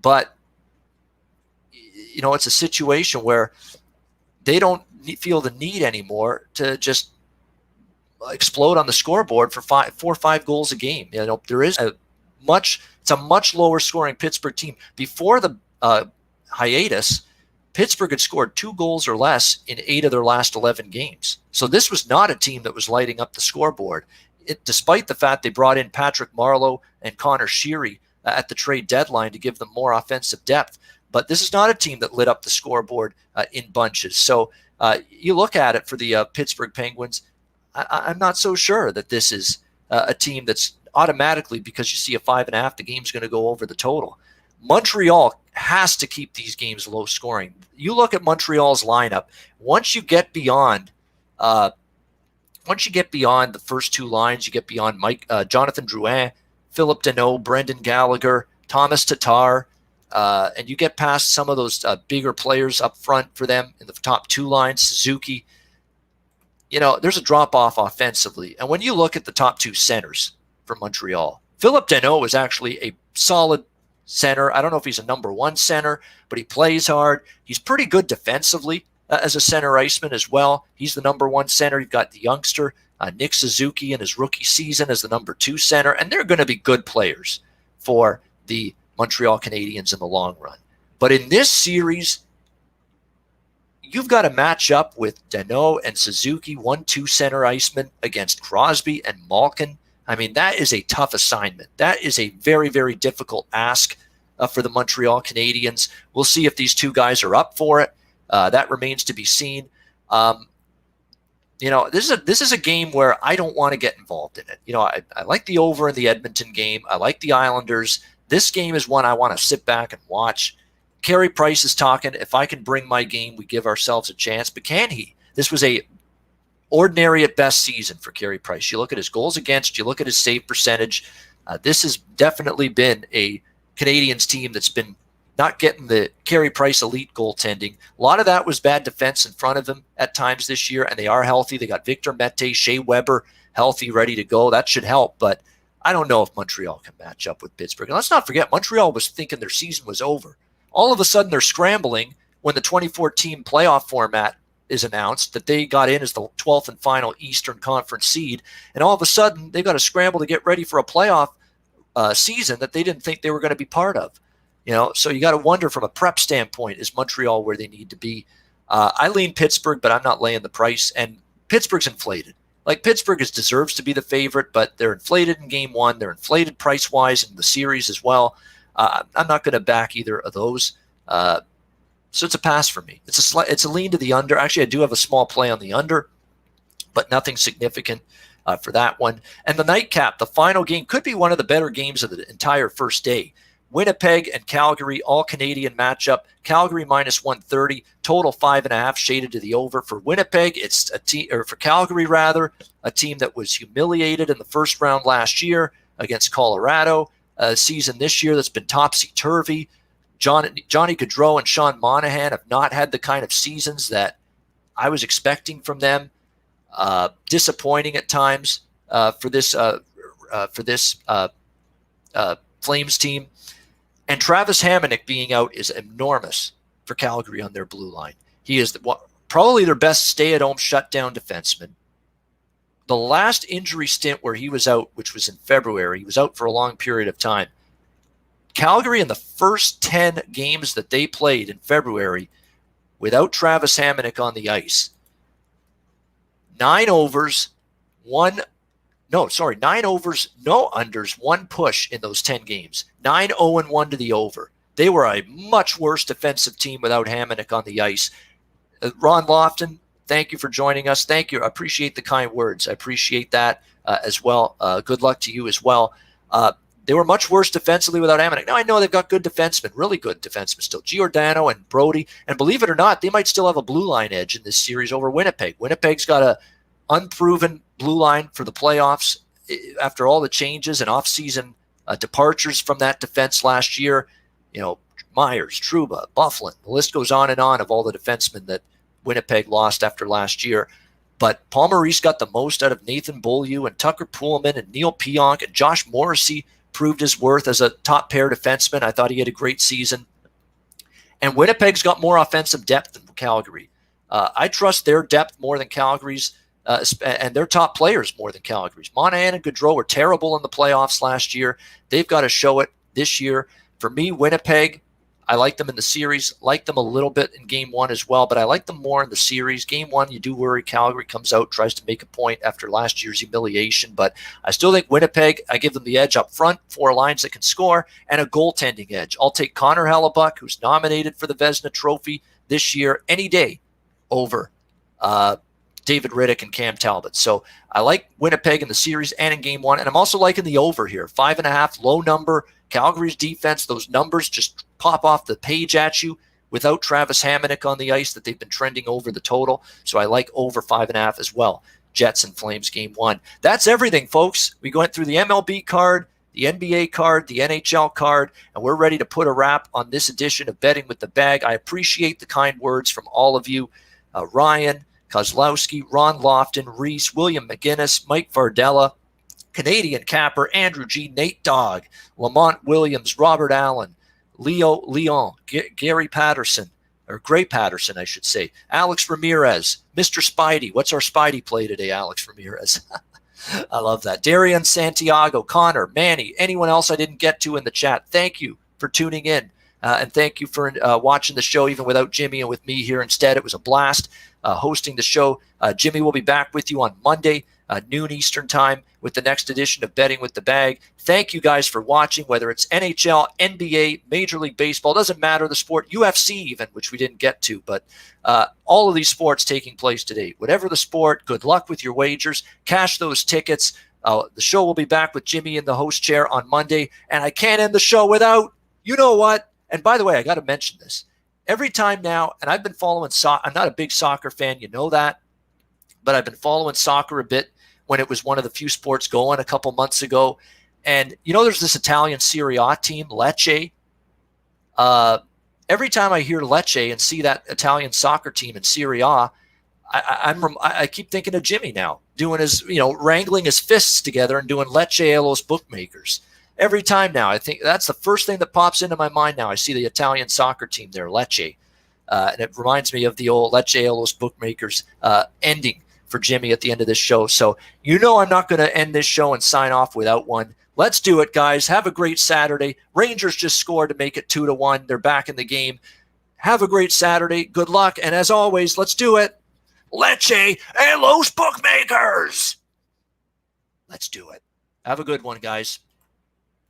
But, it's a situation where they don't feel the need anymore to just explode on the scoreboard for 4 or 5 goals a game. It's a much lower scoring Pittsburgh team. Before the hiatus, Pittsburgh had scored 2 goals or less in 8 of their last 11 games. So this was not a team that was lighting up the scoreboard. Despite the fact they brought in Patrick Marleau and Connor Sheary at the trade deadline to give them more offensive depth. But this is not a team that lit up the scoreboard in bunches. So you look at it for the Pittsburgh Penguins, I'm not so sure that this is a team that's automatically, because you see a 5.5, the game's going to go over the total. Montreal has to keep these games low scoring. You look at Montreal's lineup. Once you get beyond the first 2 lines, you get beyond Jonathan Drouin, Philip Deneau, Brendan Gallagher, Thomas Tatar, and you get past some of those bigger players up front for them in the top 2 lines, Suzuki. There's a drop-off offensively. And when you look at the top 2 centers for Montreal, Philip Deneau is actually a solid center. I don't know if he's a number 1 center, but he plays hard. He's pretty good defensively as a center iceman as well. He's the number 1 center. You've got the youngster, Nick Suzuki, in his rookie season as the number 2 center. And they're going to be good players for the Montreal Canadiens in the long run. But in this series, you've got to match up with Deneau and Suzuki, 1-2 center icemen, against Crosby and Malkin. I mean, that is a tough assignment. That is a very, very difficult ask for the Montreal Canadiens. We'll see if these 2 guys are up for it. That remains to be seen. This is a game where I don't want to get involved in it. I like the over in the Edmonton game. I like the Islanders. This game is one I want to sit back and watch. Carey Price is talking, if I can bring my game, we give ourselves a chance. But can he? This was a ordinary at best season for Carey Price. You look at his goals against, you look at his save percentage. This has definitely been a Canadiens team that's been not getting the Carey Price elite goaltending. A lot of that was bad defense in front of them at times this year, and they are healthy. They got Victor Mete, Shea Weber healthy, ready to go. That should help, but I don't know if Montreal can match up with Pittsburgh. And let's not forget, Montreal was thinking their season was over. All of a sudden, they're scrambling when the 2014 playoff format is announced that they got in as the 12th and final Eastern Conference seed. And all of a sudden, they got to scramble to get ready for a playoff season that they didn't think they were going to be part of. So you got to wonder from a prep standpoint, is Montreal where they need to be? I lean Pittsburgh, but I'm not laying the price. And Pittsburgh's inflated. Like, Pittsburgh deserves to be the favorite, but they're inflated in game 1. They're inflated price-wise in the series as well. I'm not going to back either of those. So it's a pass for me. It's a lean to the under. Actually, I do have a small play on the under, but nothing significant for that one. And the nightcap, the final game, could be one of the better games of the entire first day. Winnipeg and Calgary, all Canadian matchup. Calgary minus 130, total 5.5, shaded to the over. For Winnipeg, it's for Calgary rather, a team that was humiliated in the first round last year against Colorado. A season this year that's been topsy-turvy. Johnny Gaudreau and Sean Monahan have not had the kind of seasons that I was expecting from them. Disappointing at times for this Flames team. And Travis Hamonic being out is enormous for Calgary on their blue line. He is probably their best stay-at-home shutdown defenseman. The last injury stint where he was out, which was in February, he was out for a long period of time. Calgary, in the first 10 games that they played in February without Travis Hamonic on the ice, 9 overs, no unders, 1 push in those 10 games. 9-0-1 to the over. They were a much worse defensive team without Hamonic on the ice. Ron Lofton, thank you for joining us. Thank you. I appreciate the kind words. I appreciate that as well. Good luck to you as well. They were much worse defensively without Hamonic. Now, I know they've got good defensemen, really good defensemen still. Giordano and Brody. And believe it or not, they might still have a blue line edge in this series over Winnipeg. Winnipeg's got a unproven blue line for the playoffs after all the changes and offseason departures from that defense last year. Myers, Trouba, Bufflin, the list goes on and on of all the defensemen that Winnipeg lost after last year. But Paul Maurice got the most out of Nathan Beaulieu and Tucker Poolman and Neil Pionk, and Josh Morrissey proved his worth as a top pair defenseman. I thought he had a great season. And Winnipeg's got more offensive depth than Calgary. I trust their depth more than Calgary's and their top players more than Calgary's. Monahan and Gaudreau were terrible in the playoffs last year. They've got to show it this year. For me, Winnipeg, I like them in the series, like them a little bit in game one as well, but I like them more in the series. Game one, you do worry Calgary comes out, tries to make a point after last year's humiliation, but I still think Winnipeg, I give them the edge up front, 4 lines that can score, and a goaltending edge. I'll take Connor Hellebuck, who's nominated for the Vezina Trophy this year, any day over David Riddick and Cam Talbot. So I like Winnipeg in the series and in game one, and I'm also liking the over here, 5.5, low number. Calgary's defense, those numbers just pop off the page at you without Travis Hamonic on the ice that they've been trending over the total. So I like over 5.5 as well. Jets and Flames game one. That's everything, folks. We went through the MLB card, the NBA card, the NHL card, and we're ready to put a wrap on this edition of Betting with the Bag. I appreciate the kind words from all of you. Ryan, Kozlowski, Ron Lofton, Reese, William McGinnis, Mike Vardella, Canadian Capper, Andrew G, Nate Dogg, Lamont Williams, Robert Allen, Leo Leon, Gary Patterson, or Gray Patterson, I should say, Alex Ramirez, Mr. Spidey. What's our Spidey play today, Alex Ramirez? I love that. Darian Santiago, Connor, Manny, anyone else I didn't get to in the chat, thank you for tuning in. And thank you for watching the show even without Jimmy and with me here instead. It was a blast hosting the show. Jimmy will be back with you on Monday, noon Eastern time, with the next edition of Betting with the Bag. Thank you guys for watching, whether it's NHL, NBA, Major League Baseball, doesn't matter the sport, UFC even, which we didn't get to, but all of these sports taking place today. Whatever the sport, good luck with your wagers. Cash those tickets. The show will be back with Jimmy in the host chair on Monday, and I can't end the show without, you know what? And by the way, I got to mention this. Every time now, and I've been following soccer. I'm not a big soccer fan, you know that, but I've been following soccer a bit when it was one of the few sports going a couple months ago. And, you know, there's this Italian Serie A team, Lecce. Every time I hear Lecce and see that Italian soccer team in Serie A, I keep thinking of Jimmy now, doing his, wrangling his fists together and doing Lecce Elos bookmakers. Every time now, I think that's the first thing that pops into my mind now. I see the Italian soccer team there, Lecce. And it reminds me of the old Lecce Elos bookmakers ending for Jimmy at the end of this show. So I'm not going to end this show and sign off without one. Let's do it, guys. Have a great Saturday. Rangers just scored to make it 2-1. They're back in the game. Have a great Saturday. Good luck. And as always, let's do it. Lecce Elos bookmakers. Let's do it. Have a good one, guys.